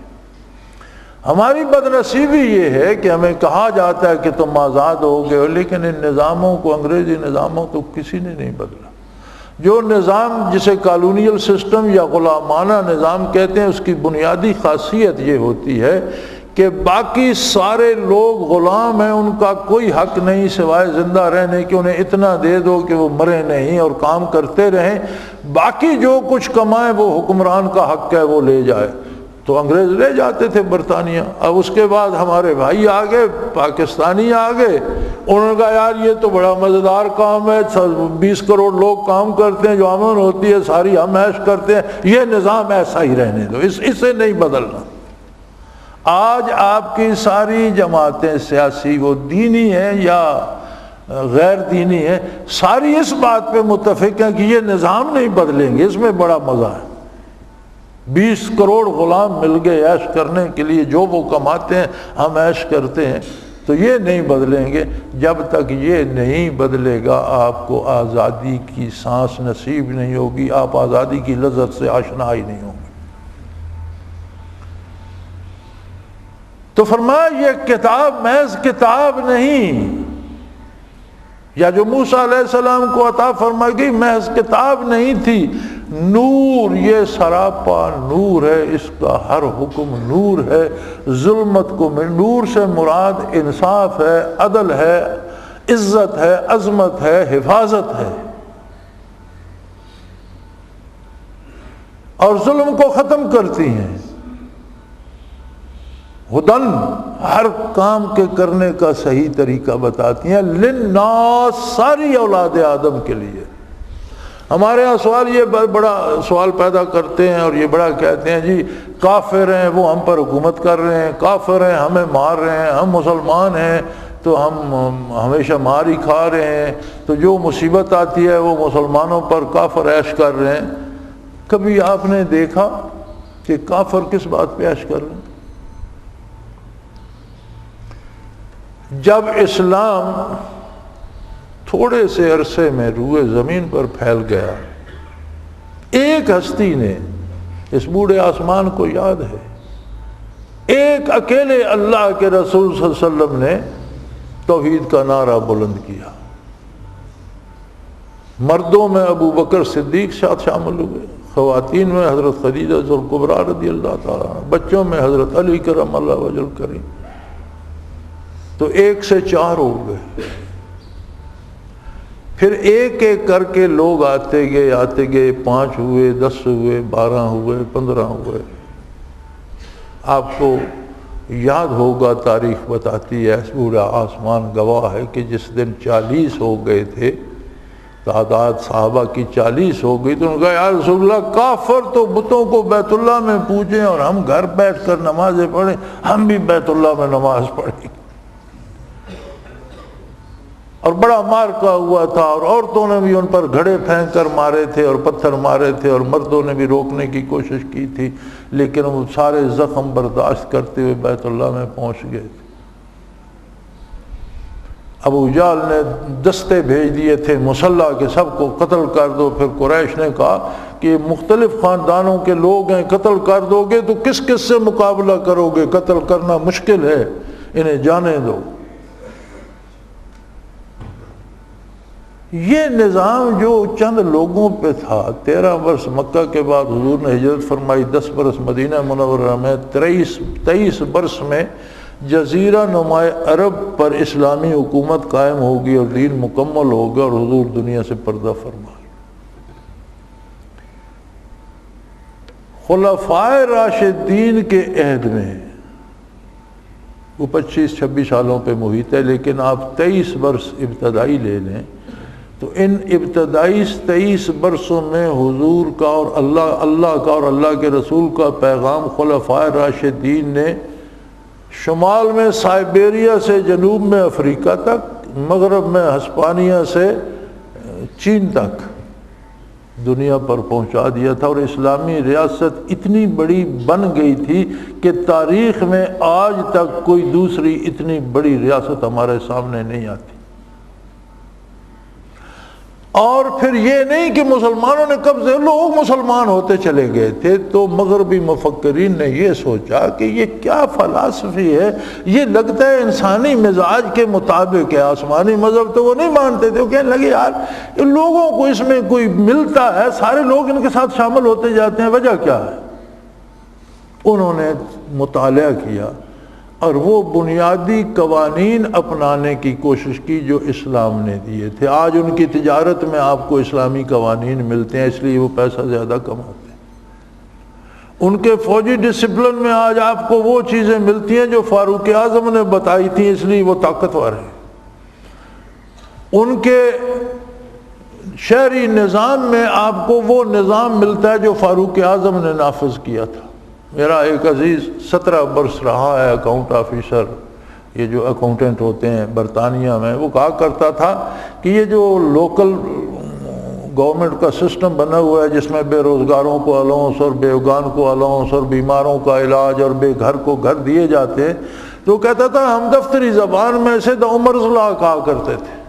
ہماری بدنصیبی یہ ہے کہ ہمیں کہا جاتا ہے کہ تم آزاد ہو گئے ہو، لیکن ان نظاموں کو، انگریزی نظاموں کو کسی نے نہیں بدلا۔ جو نظام جسے کالونیل سسٹم یا غلامانہ نظام کہتے ہیں، اس کی بنیادی خاصیت یہ ہوتی ہے کہ باقی سارے لوگ غلام ہیں، ان کا کوئی حق نہیں سوائے زندہ رہنے کہ انہیں اتنا دے دو کہ وہ مرے نہیں اور کام کرتے رہیں، باقی جو کچھ کمائیں وہ حکمران کا حق ہے وہ لے جائے۔ تو انگریز لے جاتے تھے برطانیہ۔ اب اس کے بعد ہمارے بھائی آ گئے، پاکستانی آ گئے، انہوں نے کہا یار یہ تو بڑا مزیدار کام ہے، 20 کروڑ لوگ کام کرتے ہیں، جو امن ہوتی ہے ساری ہم عیش کرتے ہیں، یہ نظام ایسا ہی رہنے دو، اسے نہیں بدلنا۔ آج آپ کی ساری جماعتیں سیاسی، وہ دینی ہیں یا غیر دینی ہیں، ساری اس بات پہ متفق ہیں کہ یہ نظام نہیں بدلیں گے، اس میں بڑا مزہ ہے۔ 20 کروڑ غلام مل گئے عیش کرنے کے لیے، جو وہ کماتے ہیں ہم عیش کرتے ہیں، تو یہ نہیں بدلیں گے۔ جب تک یہ نہیں بدلے گا آپ کو آزادی کی سانس نصیب نہیں ہوگی، آپ آزادی کی لذت سے آشنا ہی نہیں ہوں گے۔ تو فرمایا یہ کتاب محض کتاب نہیں، یا جو موسیٰ علیہ السلام کو عطا فرمائی گئی محض کتاب نہیں تھی، نور، یہ سراپا نور ہے، اس کا ہر حکم نور ہے، ظلمت کو نور سے مراد انصاف ہے، عدل ہے، عزت ہے، عظمت ہے، حفاظت ہے، اور ظلم کو ختم کرتی ہیں، ہدن ہر کام کے کرنے کا صحیح طریقہ بتاتی ہیں، للناس ساری اولاد آدم کے لیے۔ ہمارے یہاں سوال یہ بڑا سوال پیدا کرتے ہیں اور یہ بڑا کہتے ہیں جی کافر ہیں وہ ہم پر حکومت کر رہے ہیں، کافر ہیں ہمیں مار رہے ہیں، ہم مسلمان ہیں تو ہم ہمیشہ مار ہی کھا رہے ہیں، تو جو مصیبت آتی ہے وہ مسلمانوں پر کافر عیش کر رہے ہیں۔ کبھی آپ نے دیکھا کہ کافر کس بات پہ عیش کر رہے ہیں؟ جب اسلام تھوڑے سے عرصے میں روئے زمین پر پھیل گیا، ایک ہستی نے، اس بوڑھے آسمان کو یاد ہے، ایک اکیلے اللہ کے رسول صلی اللہ علیہ وسلم نے توحید کا نعرہ بلند کیا۔ مردوں میں ابو بکر صدیق ساتھ شامل ہوئے، خواتین میں حضرت خدیجہ الکبریٰ رضی اللہ تعالیٰ عنہ، بچوں میں حضرت علی کرم اللہ وجہ کریم، تو ایک سے 4 ہو گئے۔ پھر ایک ایک کر کے لوگ آتے گئے، 5 ہوئے، 10 ہوئے، 12 ہوئے، 15 ہوئے۔ آپ کو یاد ہوگا، تاریخ بتاتی ہے، پورا آسمان گواہ ہے کہ جس دن 40 ہو گئے تھے، تعداد صحابہ کی 40 ہو گئی، تو انہوں نے کہا یا رسول اللہ کافر تو بتوں کو بیت اللہ میں پوجیں اور ہم گھر بیٹھ کر نمازیں پڑھیں، ہم بھی بیت اللہ میں نماز پڑھیں۔ اور بڑا مارکا ہوا تھا، اور عورتوں نے بھی ان پر گھڑے پھینک کر مارے تھے اور پتھر مارے تھے، اور مردوں نے بھی روکنے کی کوشش کی تھی، لیکن وہ سارے زخم برداشت کرتے ہوئے بیت اللہ میں پہنچ گئے تھے۔ ابو جہل نے دستے بھیج دیے تھے مسلح کے، سب کو قتل کر دو۔ پھر قریش نے کہا کہ مختلف خاندانوں کے لوگ ہیں، قتل کر دو گے تو کس کس سے مقابلہ کرو گے، قتل کرنا مشکل ہے، انہیں جانے دو۔ یہ نظام جو چند لوگوں پہ تھا، 13 برس مکہ کے بعد حضور نے ہجرت فرمائی، 10 برس مدینہ منورہ میں، 23 برس میں جزیرہ نما عرب پر اسلامی حکومت قائم ہوگی اور دین مکمل ہوگا اور حضور دنیا سے پردہ فرمائے۔ خلفائے راشدین کے عہد میں وہ 25-26 سالوں پہ محیط ہے، لیکن آپ 23 برس ابتدائی لے لیں تو ان ابتدائی 23 برسوں میں حضور کا اور اللہ کا اور اللہ کے رسول کا پیغام خلفائے راشدین نے شمال میں سائبیریا سے جنوب میں افریقہ تک، مغرب میں ہسپانیہ سے چین تک دنیا پر پہنچا دیا تھا، اور اسلامی ریاست اتنی بڑی بن گئی تھی کہ تاریخ میں آج تک کوئی دوسری اتنی بڑی ریاست ہمارے سامنے نہیں آتی۔ اور پھر یہ نہیں کہ مسلمانوں نے قبضے، لوگ مسلمان ہوتے چلے گئے تھے، تو مغربی مفکرین نے یہ سوچا کہ یہ کیا فلسفی ہے، یہ لگتا ہے انسانی مزاج کے مطابق ہے، آسمانی مذہب تو وہ نہیں مانتے تھے، وہ کہنے لگے یار ان لوگوں کو اس میں کوئی ملتا ہے، سارے لوگ ان کے ساتھ شامل ہوتے جاتے ہیں، وجہ کیا ہے؟ انہوں نے مطالعہ کیا اور وہ بنیادی قوانین اپنانے کی کوشش کی جو اسلام نے دیے تھے۔ آج ان کی تجارت میں آپ کو اسلامی قوانین ملتے ہیں، اس لیے وہ پیسہ زیادہ کماتے ہیں۔ ان کے فوجی ڈسپلن میں آج آپ کو وہ چیزیں ملتی ہیں جو فاروق اعظم نے بتائی تھیں، اس لیے وہ طاقتور ہیں۔ ان کے شہری نظام میں آپ کو وہ نظام ملتا ہے جو فاروق اعظم نے نافذ کیا تھا۔ میرا ایک عزیز 17 برس رہا ہے اکاؤنٹ آفیسر، یہ جو اکاؤنٹنٹ ہوتے ہیں برطانیہ میں، وہ کہا کرتا تھا کہ یہ جو لوکل گورنمنٹ کا سسٹم بنا ہوا ہے جس میں بے روزگاروں کو الاؤنس اور بیوگان کو الاؤنس اور بیماروں کا علاج اور بے گھر کو گھر دیے جاتے ہیں، تو کہتا تھا ہم دفتری زبان میں سے دا عمر's law کہا کرتے تھے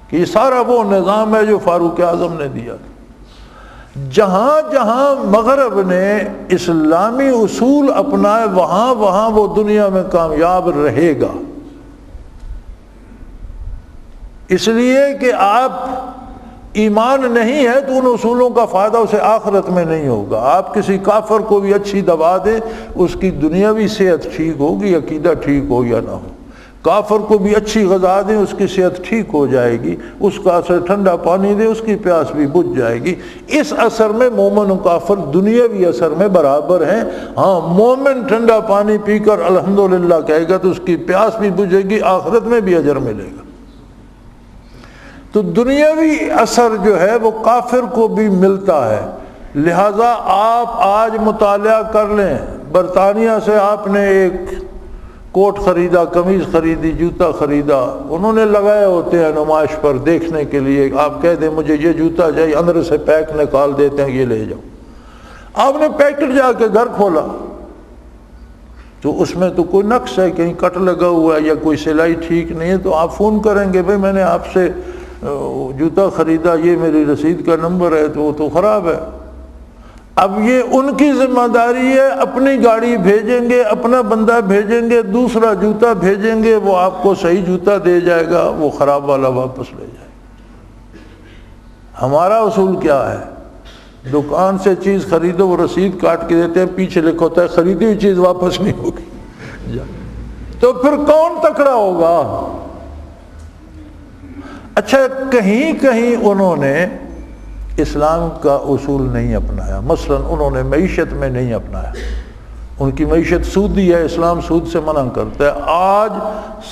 کہ یہ سارا وہ نظام ہے جو فاروق اعظم نے دیا تھا۔ جہاں جہاں مغرب نے اسلامی اصول اپنائے وہاں وہاں وہ دنیا میں کامیاب رہے گا، اس لیے کہ آپ ایمان نہیں ہے تو ان اصولوں کا فائدہ اسے آخرت میں نہیں ہوگا۔ آپ کسی کافر کو بھی اچھی دوا دیں، اس کی دنیاوی صحت ٹھیک ہوگی، عقیدہ ٹھیک ہو یا نہ ہو۔ کافر کو بھی اچھی غذا دیں، اس کی صحت ٹھیک ہو جائے گی، اس کا اثر ٹھنڈا پانی دیں، اس کی پیاس بھی بجھ جائے گی۔ اس اثر میں مومن و کافر دنیاوی اثر میں برابر ہیں۔ ہاں، مومن ٹھنڈا پانی پی کر الحمدللہ کہے گا تو اس کی پیاس بھی بجھے گی، آخرت میں بھی اجر ملے گا۔ تو دنیاوی اثر جو ہے وہ کافر کو بھی ملتا ہے۔ لہذا آپ آج مطالعہ کر لیں، برطانیہ سے آپ نے ایک کوٹ خریدا، قمیض خریدی، جوتا خریدا، انہوں نے لگائے ہوتے ہیں نمائش پر دیکھنے کے لیے۔ آپ کہہ دیں مجھے یہ جوتا چاہیے، اندر سے پیک نکال دیتے ہیں، یہ لے جاؤ۔ آپ نے پیکٹ جا کے گھر کھولا تو اس میں تو کوئی نقص ہے، کہیں کٹ لگا ہوا ہے یا کوئی سلائی ٹھیک نہیں ہے، تو آپ فون کریں گے بھئی میں نے آپ سے جوتا خریدا، یہ میری رسید کا نمبر ہے، تو وہ تو خراب ہے۔ اب یہ ان کی ذمہ داری ہے، اپنی گاڑی بھیجیں گے، اپنا بندہ بھیجیں گے، دوسرا جوتا بھیجیں گے، وہ آپ کو صحیح جوتا دے جائے گا، وہ خراب والا واپس لے جائے گا۔ ہمارا اصول کیا ہے؟ دکان سے چیز خریدو، وہ رسید کاٹ کے دیتے ہیں، پیچھے لکھا ہوتا ہے خریدی ہوئی چیز واپس نہیں ہوگی۔ تو پھر کون تکڑا ہوگا؟ اچھا، کہیں کہیں انہوں نے اسلام کا اصول نہیں اپنایا، مثلا انہوں نے معیشت میں نہیں اپنایا، ان کی معیشت سودی ہے، اسلام سود سے منع کرتا ہے۔ آج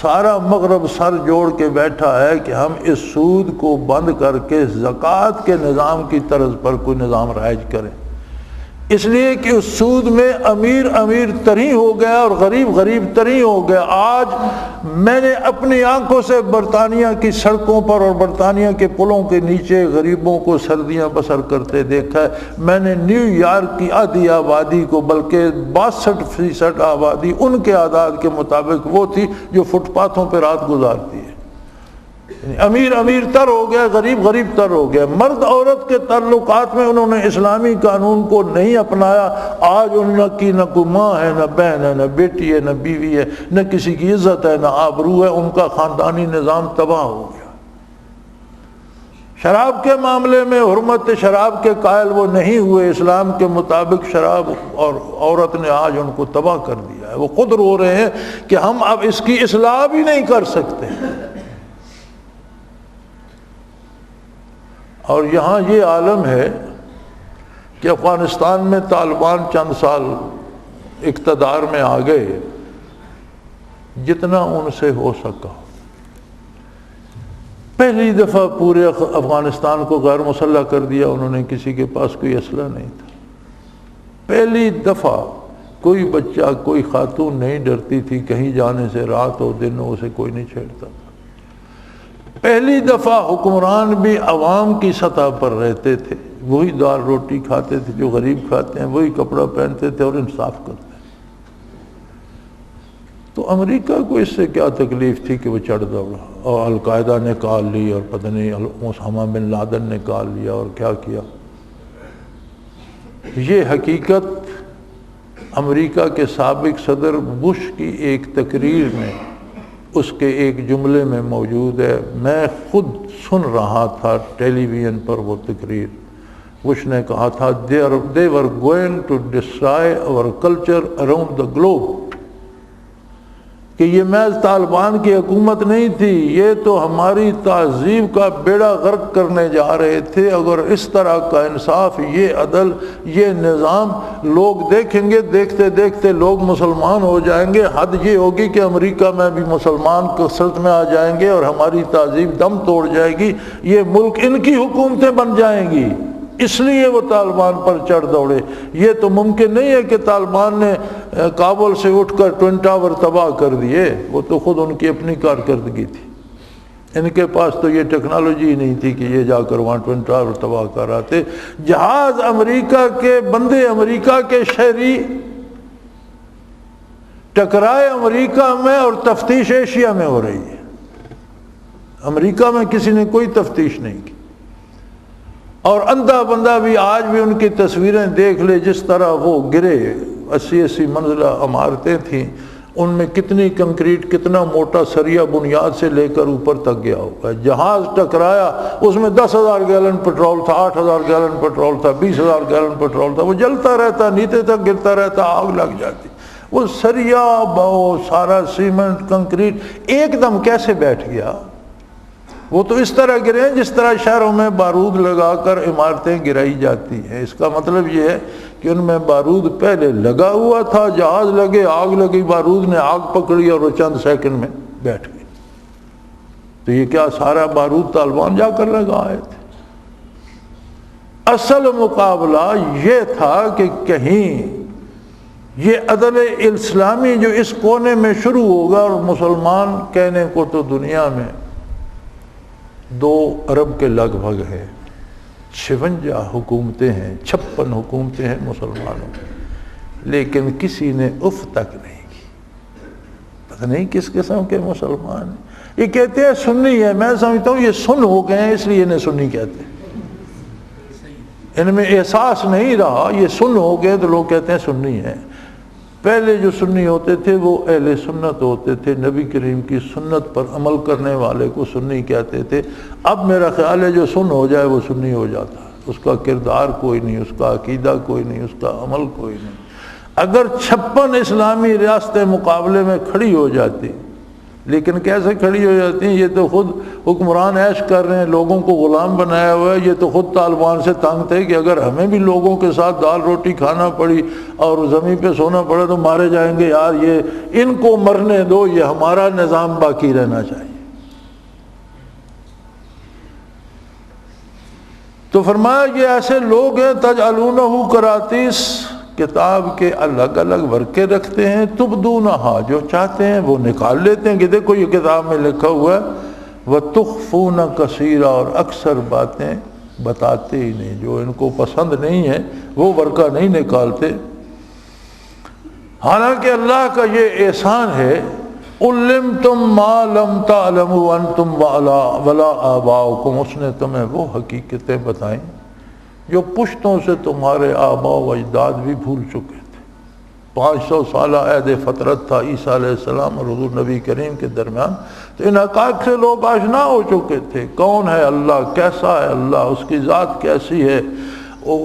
سارا مغرب سر جوڑ کے بیٹھا ہے کہ ہم اس سود کو بند کر کے زکوٰۃ کے نظام کی طرز پر کوئی نظام رائج کریں، اس لیے کہ اس سود میں امیر امیر تری ہو گیا اور غریب غریب تری ہو گیا۔ آج میں نے اپنی آنکھوں سے برطانیہ کی سڑکوں پر اور برطانیہ کے پلوں کے نیچے غریبوں کو سردیاں بسر کرتے دیکھا ہے۔ میں نے نیو یارک کی آدھی آبادی کو، بلکہ 62% آبادی ان کے اعداد کے مطابق وہ تھی جو فٹ پاتھوں پہ رات گزارتی ہے۔ امیر امیر تر ہو گیا، غریب غریب تر ہو گیا۔ مرد عورت کے تعلقات میں انہوں نے اسلامی قانون کو نہیں اپنایا۔ آج ان کی نہ کوئی ماں ہے، نہ بہن ہے، نہ بیٹی ہے، نہ بیوی ہے، نہ کسی کی عزت ہے، نہ آبرو ہے، ان کا خاندانی نظام تباہ ہو گیا۔ شراب کے معاملے میں حرمت شراب کے قائل وہ نہیں ہوئے، اسلام کے مطابق شراب اور عورت نے آج ان کو تباہ کر دیا ہے۔ وہ خود رو رہے ہیں کہ ہم اب اس کی اصلاح بھی نہیں کر سکتے۔ اور یہاں یہ عالم ہے کہ افغانستان میں طالبان چند سال اقتدار میں آ گئے، جتنا ان سے ہو سکا۔ پہلی دفعہ پورے افغانستان کو غیر مسلح کر دیا انہوں نے، کسی کے پاس کوئی اسلحہ نہیں تھا۔ پہلی دفعہ کوئی بچہ، کوئی خاتون نہیں ڈرتی تھی کہیں جانے سے، رات ہو دن ہو، اسے کوئی نہیں چھیڑتا تھا۔ پہلی دفعہ حکمران بھی عوام کی سطح پر رہتے تھے، وہی دال روٹی کھاتے تھے جو غریب کھاتے ہیں، وہی کپڑا پہنتے تھے اور انصاف کرتے ہیں۔ تو امریکہ کو اس سے کیا تکلیف تھی کہ وہ چڑھ دوڑا، اور القاعدہ نے کال لی، اور پتہ نہیں اسامہ بن لادن نے کال لیا اور کیا کیا۔ یہ حقیقت امریکہ کے سابق صدر بش کی ایک تقریر میں، اس کے ایک جملے میں موجود ہے۔ میں خود سن رہا تھا ٹیلی ویژن پر وہ تقریر۔ بش نے کہا تھا they were going to destroy our culture around the globe، کہ یہ محض طالبان کی حکومت نہیں تھی، یہ تو ہماری تہذیب کا بیڑا غرق کرنے جا رہے تھے۔ اگر اس طرح کا انصاف، یہ عدل، یہ نظام لوگ دیکھیں گے، دیکھتے دیکھتے لوگ مسلمان ہو جائیں گے۔ حد یہ ہوگی کہ امریکہ میں بھی مسلمان کثرت میں آ جائیں گے اور ہماری تہذیب دم توڑ جائے گی، یہ ملک ان کی حکومتیں بن جائیں گی۔ اس لیے وہ طالبان پر چڑھ دوڑے۔ یہ تو ممکن نہیں ہے کہ طالبان نے کابل سے اٹھ کر ٹوئن ٹاور تباہ کر دیے، وہ تو خود ان کی اپنی کارکردگی تھی۔ ان کے پاس تو یہ ٹیکنالوجی نہیں تھی کہ یہ جا کر وہاں ٹوئن ٹاور تباہ کر آتے۔ جہاز امریکہ کے، بندے امریکہ کے شہری ٹکرائے امریکہ میں، اور تفتیش ایشیا میں ہو رہی ہے۔ امریکہ میں کسی نے کوئی تفتیش نہیں کی، اور اندھا بندہ بھی آج بھی ان کی تصویریں دیکھ لے، جس طرح وہ گرے، 80 منزلہ عمارتیں تھیں، ان میں کتنی کنکریٹ، کتنا موٹا سریا بنیاد سے لے کر اوپر تک گیا ہوگا۔ جہاز ٹکرایا، اس میں 10,000 گیلن پٹرول تھا، 8,000 گیلن پٹرول تھا، 20,000 گیلن پٹرول تھا، وہ جلتا رہتا، نیچے تک گرتا رہتا، آگ لگ جاتی۔ وہ سریا، وہ سارا سیمنٹ، کنکریٹ ایک دم کیسے بیٹھ گیا؟ وہ تو اس طرح گرے ہیں جس طرح شہروں میں بارود لگا کر عمارتیں گرائی جاتی ہیں۔ اس کا مطلب یہ ہے کہ ان میں بارود پہلے لگا ہوا تھا، جہاز لگے، آگ لگی، بارود نے آگ پکڑی اور وہ چند سیکنڈ میں بیٹھ گئی۔ تو یہ کیا سارا بارود طالبان جا کر لگائے تھے؟ اصل مقابلہ یہ تھا کہ کہیں یہ عدل اسلامی جو اس کونے میں شروع ہوگا، اور مسلمان کہنے کو تو دنیا میں 2 ارب کے لگ بھگ ہے، 56 حکومتیں ہیں، 56 حکومتیں ہیں مسلمانوں کی، لیکن کسی نے اف تک نہیں کی۔ پتہ نہیں کس قسم کے مسلمان ہیں۔ یہ کہتے ہیں سنی ہے، میں سمجھتا ہوں یہ سن ہو گئے ہیں، اس لیے انہیں سنی کہتے ہیں۔ ان میں احساس نہیں رہا، یہ سن ہو گئے تو لوگ کہتے ہیں سنی ہے۔ پہلے جو سنی ہوتے تھے وہ اہل سنت ہوتے تھے، نبی کریم کی سنت پر عمل کرنے والے کو سنی کہتے تھے۔ اب میرا خیال ہے جو سن ہو جائے وہ سنی ہو جاتا ہے، اس کا کردار کوئی نہیں، اس کا عقیدہ کوئی نہیں، اس کا عمل کوئی نہیں۔ اگر 56 اسلامی ریاستیں مقابلے میں کھڑی ہو جاتی، لیکن کیسے کھڑی ہو جاتی ہیں؟ یہ تو خود حکمران عیش کر رہے ہیں، لوگوں کو غلام بنایا ہوا ہے۔ یہ تو خود طالبان سے تنگ تھے کہ اگر ہمیں بھی لوگوں کے ساتھ دال روٹی کھانا پڑی اور زمین پہ سونا پڑے تو مارے جائیں گے، یار یہ ان کو مرنے دو، یہ ہمارا نظام باقی رہنا چاہیے۔ تو فرمایا یہ ایسے لوگ ہیں تجعلونہ قراطیس، کتاب کے الگ الگ ورقے رکھتے ہیں، تبدونہا، جو چاہتے ہیں وہ نکال لیتے ہیں کہ دیکھو یہ کتاب میں لکھا ہوا ہے، وتخفون کثیرا، اور اکثر باتیں بتاتے ہی نہیں، جو ان کو پسند نہیں ہے وہ ورقہ نہیں نکالتے۔ حالانکہ اللہ کا یہ احسان ہے، علمتم ما لم تعلموا انتم ولا آباؤکم، اس نے تمہیں وہ حقیقتیں بتائیں جو پشتوں سے تمہارے آباء و اجداد بھی بھول چکے تھے۔ 500 سالہ عہد فترت تھا عیسیٰ علیہ السلام اور حضور نبی کریم کے درمیان، تو ان حقائق سے لوگ آشنا ہو چکے تھے۔ کون ہے اللہ، کیسا ہے اللہ، اس کی ذات کیسی ہے،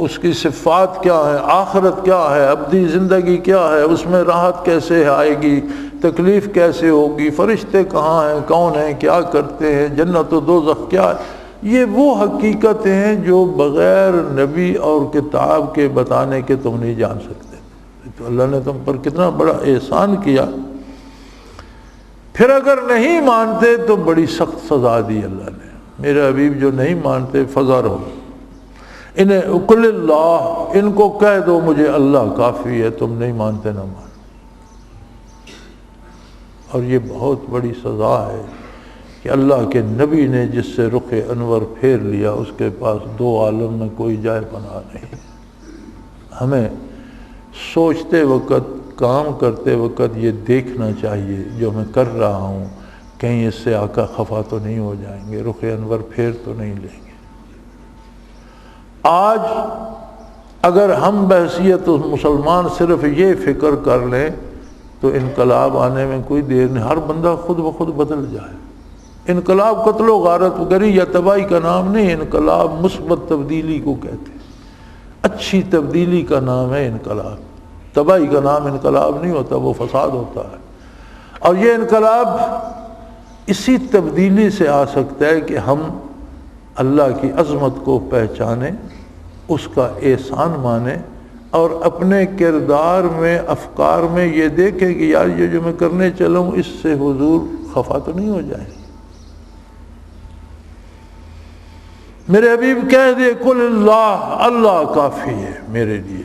اس کی صفات کیا ہیں، آخرت کیا ہے، ابدی زندگی کیا ہے، اس میں راحت کیسے آئے گی، تکلیف کیسے ہوگی، فرشتے کہاں ہیں، کون ہیں، کیا کرتے ہیں، جنت و دوزخ کیا ہے۔ یہ وہ حقیقتیں ہیں جو بغیر نبی اور کتاب کے بتانے کے تم نہیں جان سکتے۔ تو اللہ نے تم پر کتنا بڑا احسان کیا۔ پھر اگر نہیں مانتے تو بڑی سخت سزا دی اللہ نے۔ میرے حبیب جو نہیں مانتے فذر ہو، انہیں قل اللہ، ان کو کہہ دو مجھے اللہ کافی ہے، تم نہیں مانتے نہ مانو۔ اور یہ بہت بڑی سزا ہے کہ اللہ کے نبی نے جس سے رخ انور پھیر لیا، اس کے پاس 2 عالم میں کوئی جائے پناہ نہیں۔ ہمیں سوچتے وقت، کام کرتے وقت یہ دیکھنا چاہیے جو میں کر رہا ہوں کہیں اس سے آقا خفا تو نہیں ہو جائیں گے، رخ انور پھیر تو نہیں لیں گے۔ آج اگر ہم بحیثیت مسلمان صرف یہ فکر کر لیں تو انقلاب آنے میں کوئی دیر نہیں، ہر بندہ خود بخود بدل جائے۔ انقلاب قتل و غارت گری یا تباہی کا نام نہیں، انقلاب مثبت تبدیلی کو کہتے ہیں، اچھی تبدیلی کا نام ہے انقلاب۔ تباہی کا نام انقلاب نہیں ہوتا، وہ فساد ہوتا ہے۔ اور یہ انقلاب اسی تبدیلی سے آ سکتا ہے کہ ہم اللہ کی عظمت کو پہچانیں، اس کا احسان مانیں، اور اپنے کردار میں، افکار میں یہ دیکھیں کہ یار یہ جو میں کرنے چلا ہوں اس سے حضور خفا تو نہیں ہو جائیں۔ میرے حبیب کہہ دے قل اللہ، اللہ کافی ہے میرے لیے،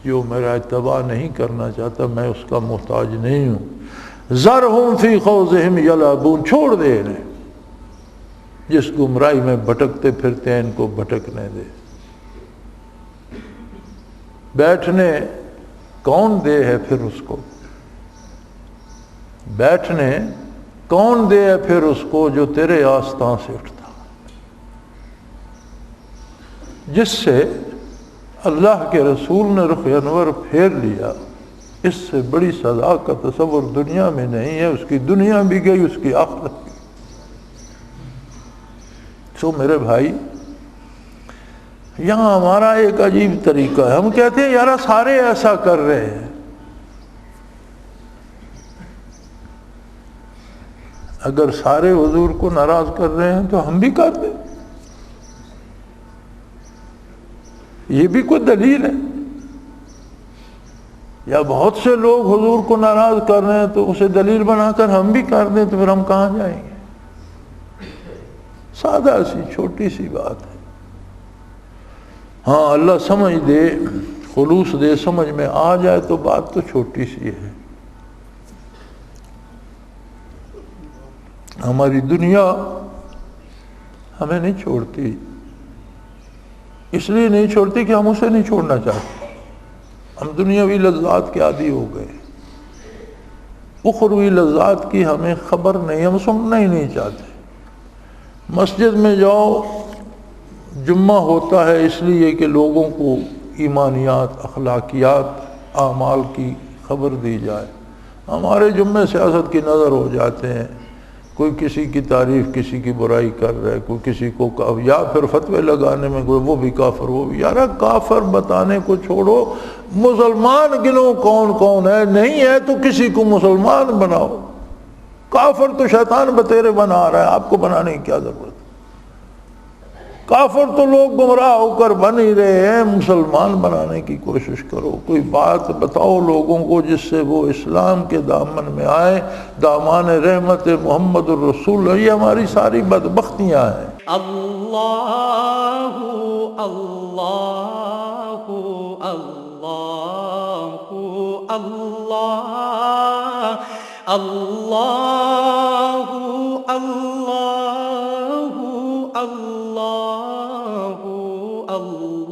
جو میرا اتباع نہیں کرنا چاہتا میں اس کا محتاج نہیں ہوں۔ ذرہم فی خوضہم یلعبون، چھوڑ دے انہیں، جس گمراہی میں بھٹکتے پھرتے ہیں ان کو بھٹکنے دے۔ بیٹھنے کون دے ہے پھر اس کو، بیٹھنے کون دے ہے پھر اس کو جو تیرے آستان سے اٹھتا، جس سے اللہ کے رسول نے رخ انور پھیر لیا، اس سے بڑی سزا کا تصور دنیا میں نہیں ہے. اس کی دنیا بھی گئی, اس کی آخرت بھی. سو میرے بھائی, یہاں ہمارا ایک عجیب طریقہ ہے. ہم کہتے ہیں یار سارے ایسا کر رہے ہیں. اگر سارے حضور کو ناراض کر رہے ہیں تو ہم بھی کر دیں. یہ بھی کوئی دلیل ہے؟ یا بہت سے لوگ حضور کو ناراض کر رہے ہیں تو اسے دلیل بنا کر ہم بھی کر دیں تو پھر ہم کہاں جائیں گے؟ سادہ سی چھوٹی سی بات ہے. ہاں اللہ سمجھ دے, خلوص دے, سمجھ میں آ جائے تو بات تو چھوٹی سی ہے. ہماری دنیا ہمیں نہیں چھوڑتی. اس لیے نہیں چھوڑتی کہ ہم اسے نہیں چھوڑنا چاہتے. ہم دنیاوی لذات کے عادی ہو گئے. اخروی لذات کی ہمیں خبر نہیں, ہم سننا ہی نہیں چاہتے. مسجد میں جاؤ, جمعہ ہوتا ہے اس لیے کہ لوگوں کو ایمانیات, اخلاقیات, اعمال کی خبر دی جائے. ہمارے جمعے سیاست کی نظر ہو جاتے ہیں. کوئی کسی کی تعریف, کسی کی برائی کر رہا ہے, کوئی کسی کو یا پھر فتوے لگانے میں کوئی وہ بھی کافر, وہ بھی. یار کافر بتانے کو چھوڑو, مسلمان گنو کون کون ہے. نہیں ہے تو کسی کو مسلمان بناؤ. کافر تو شیطان بتیرے بنا رہا ہے, آپ کو بنانے کی کیا ضرورت؟ کافر تو لوگ گمراہ ہو کر بن ہی رہے ہیں. مسلمان بنانے کی کوشش کرو. کوئی بات بتاؤ لوگوں کو جس سے وہ اسلام کے دامن میں آئے, دامان رحمت محمد الرسول. یہ ہماری ساری بدبختیاں ہیں. اللہ اللہ اللہ اللہ اللہ اللہ اللہ اللہ.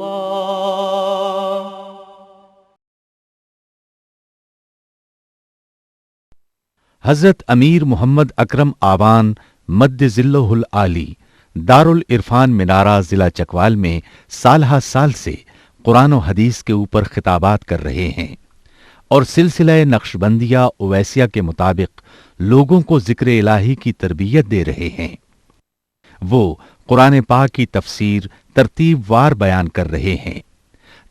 حضرت امیر محمد اکرم آوان مد ذلہ العالی دارالعرفان منارہ ضلع چکوال میں سالہ سال سے قرآن و حدیث کے اوپر خطابات کر رہے ہیں اور سلسلہ نقشبندیہ اویسیہ کے مطابق لوگوں کو ذکر الہی کی تربیت دے رہے ہیں. وہ قرآن پاک کی تفسیر ترتیب وار بیان کر رہے ہیں.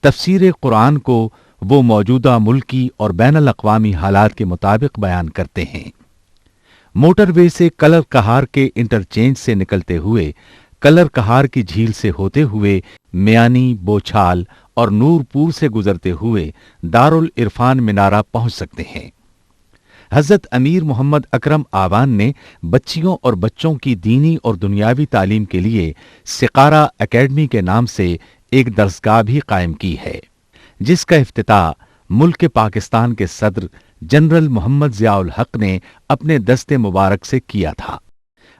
تفسیر قرآن کو وہ موجودہ ملکی اور بین الاقوامی حالات کے مطابق بیان کرتے ہیں. موٹر وے سے کلر کہار کے انٹرچینج سے نکلتے ہوئے, کلر کہار کی جھیل سے ہوتے ہوئے میانی, بوچھال اور نور پور سے گزرتے ہوئے دارالعرفان منارہ پہنچ سکتے ہیں. حضرت امیر محمد اکرم آوان نے بچیوں اور بچوں کی دینی اور دنیاوی تعلیم کے لیے سقارہ اکیڈمی کے نام سے ایک درسگاہ بھی قائم کی ہے, جس کا افتتاح ملک پاکستان کے صدر جنرل محمد ضیاء الحق نے اپنے دست مبارک سے کیا تھا.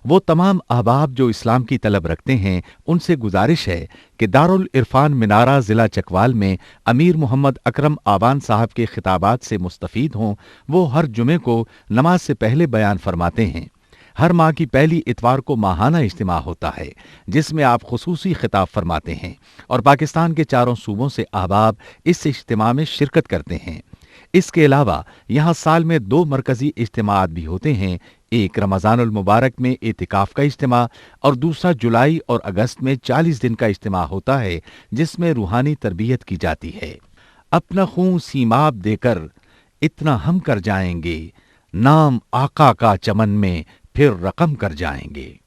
وہ تمام احباب جو اسلام کی طلب رکھتے ہیں ان سے گزارش ہے کہ دارالعرفان منارہ ضلع چکوال میں امیر محمد اکرم آوان صاحب کے خطابات سے مستفید ہوں. وہ ہر جمعے کو نماز سے پہلے بیان فرماتے ہیں. ہر ماہ کی پہلی اتوار کو ماہانہ اجتماع ہوتا ہے جس میں آپ خصوصی خطاب فرماتے ہیں اور پاکستان کے چاروں صوبوں سے احباب اس اجتماع میں شرکت کرتے ہیں. اس کے علاوہ یہاں سال میں 2 مرکزی اجتماعات بھی ہوتے ہیں. ایک رمضان المبارک میں اعتکاف کا اجتماع اور دوسرا جولائی اور اگست میں 40 دن کا اجتماع ہوتا ہے جس میں روحانی تربیت کی جاتی ہے. اپنا خون سیماب دے کر اتنا ہم کر جائیں گے, نام آقا کا چمن میں پھر رقم کر جائیں گے.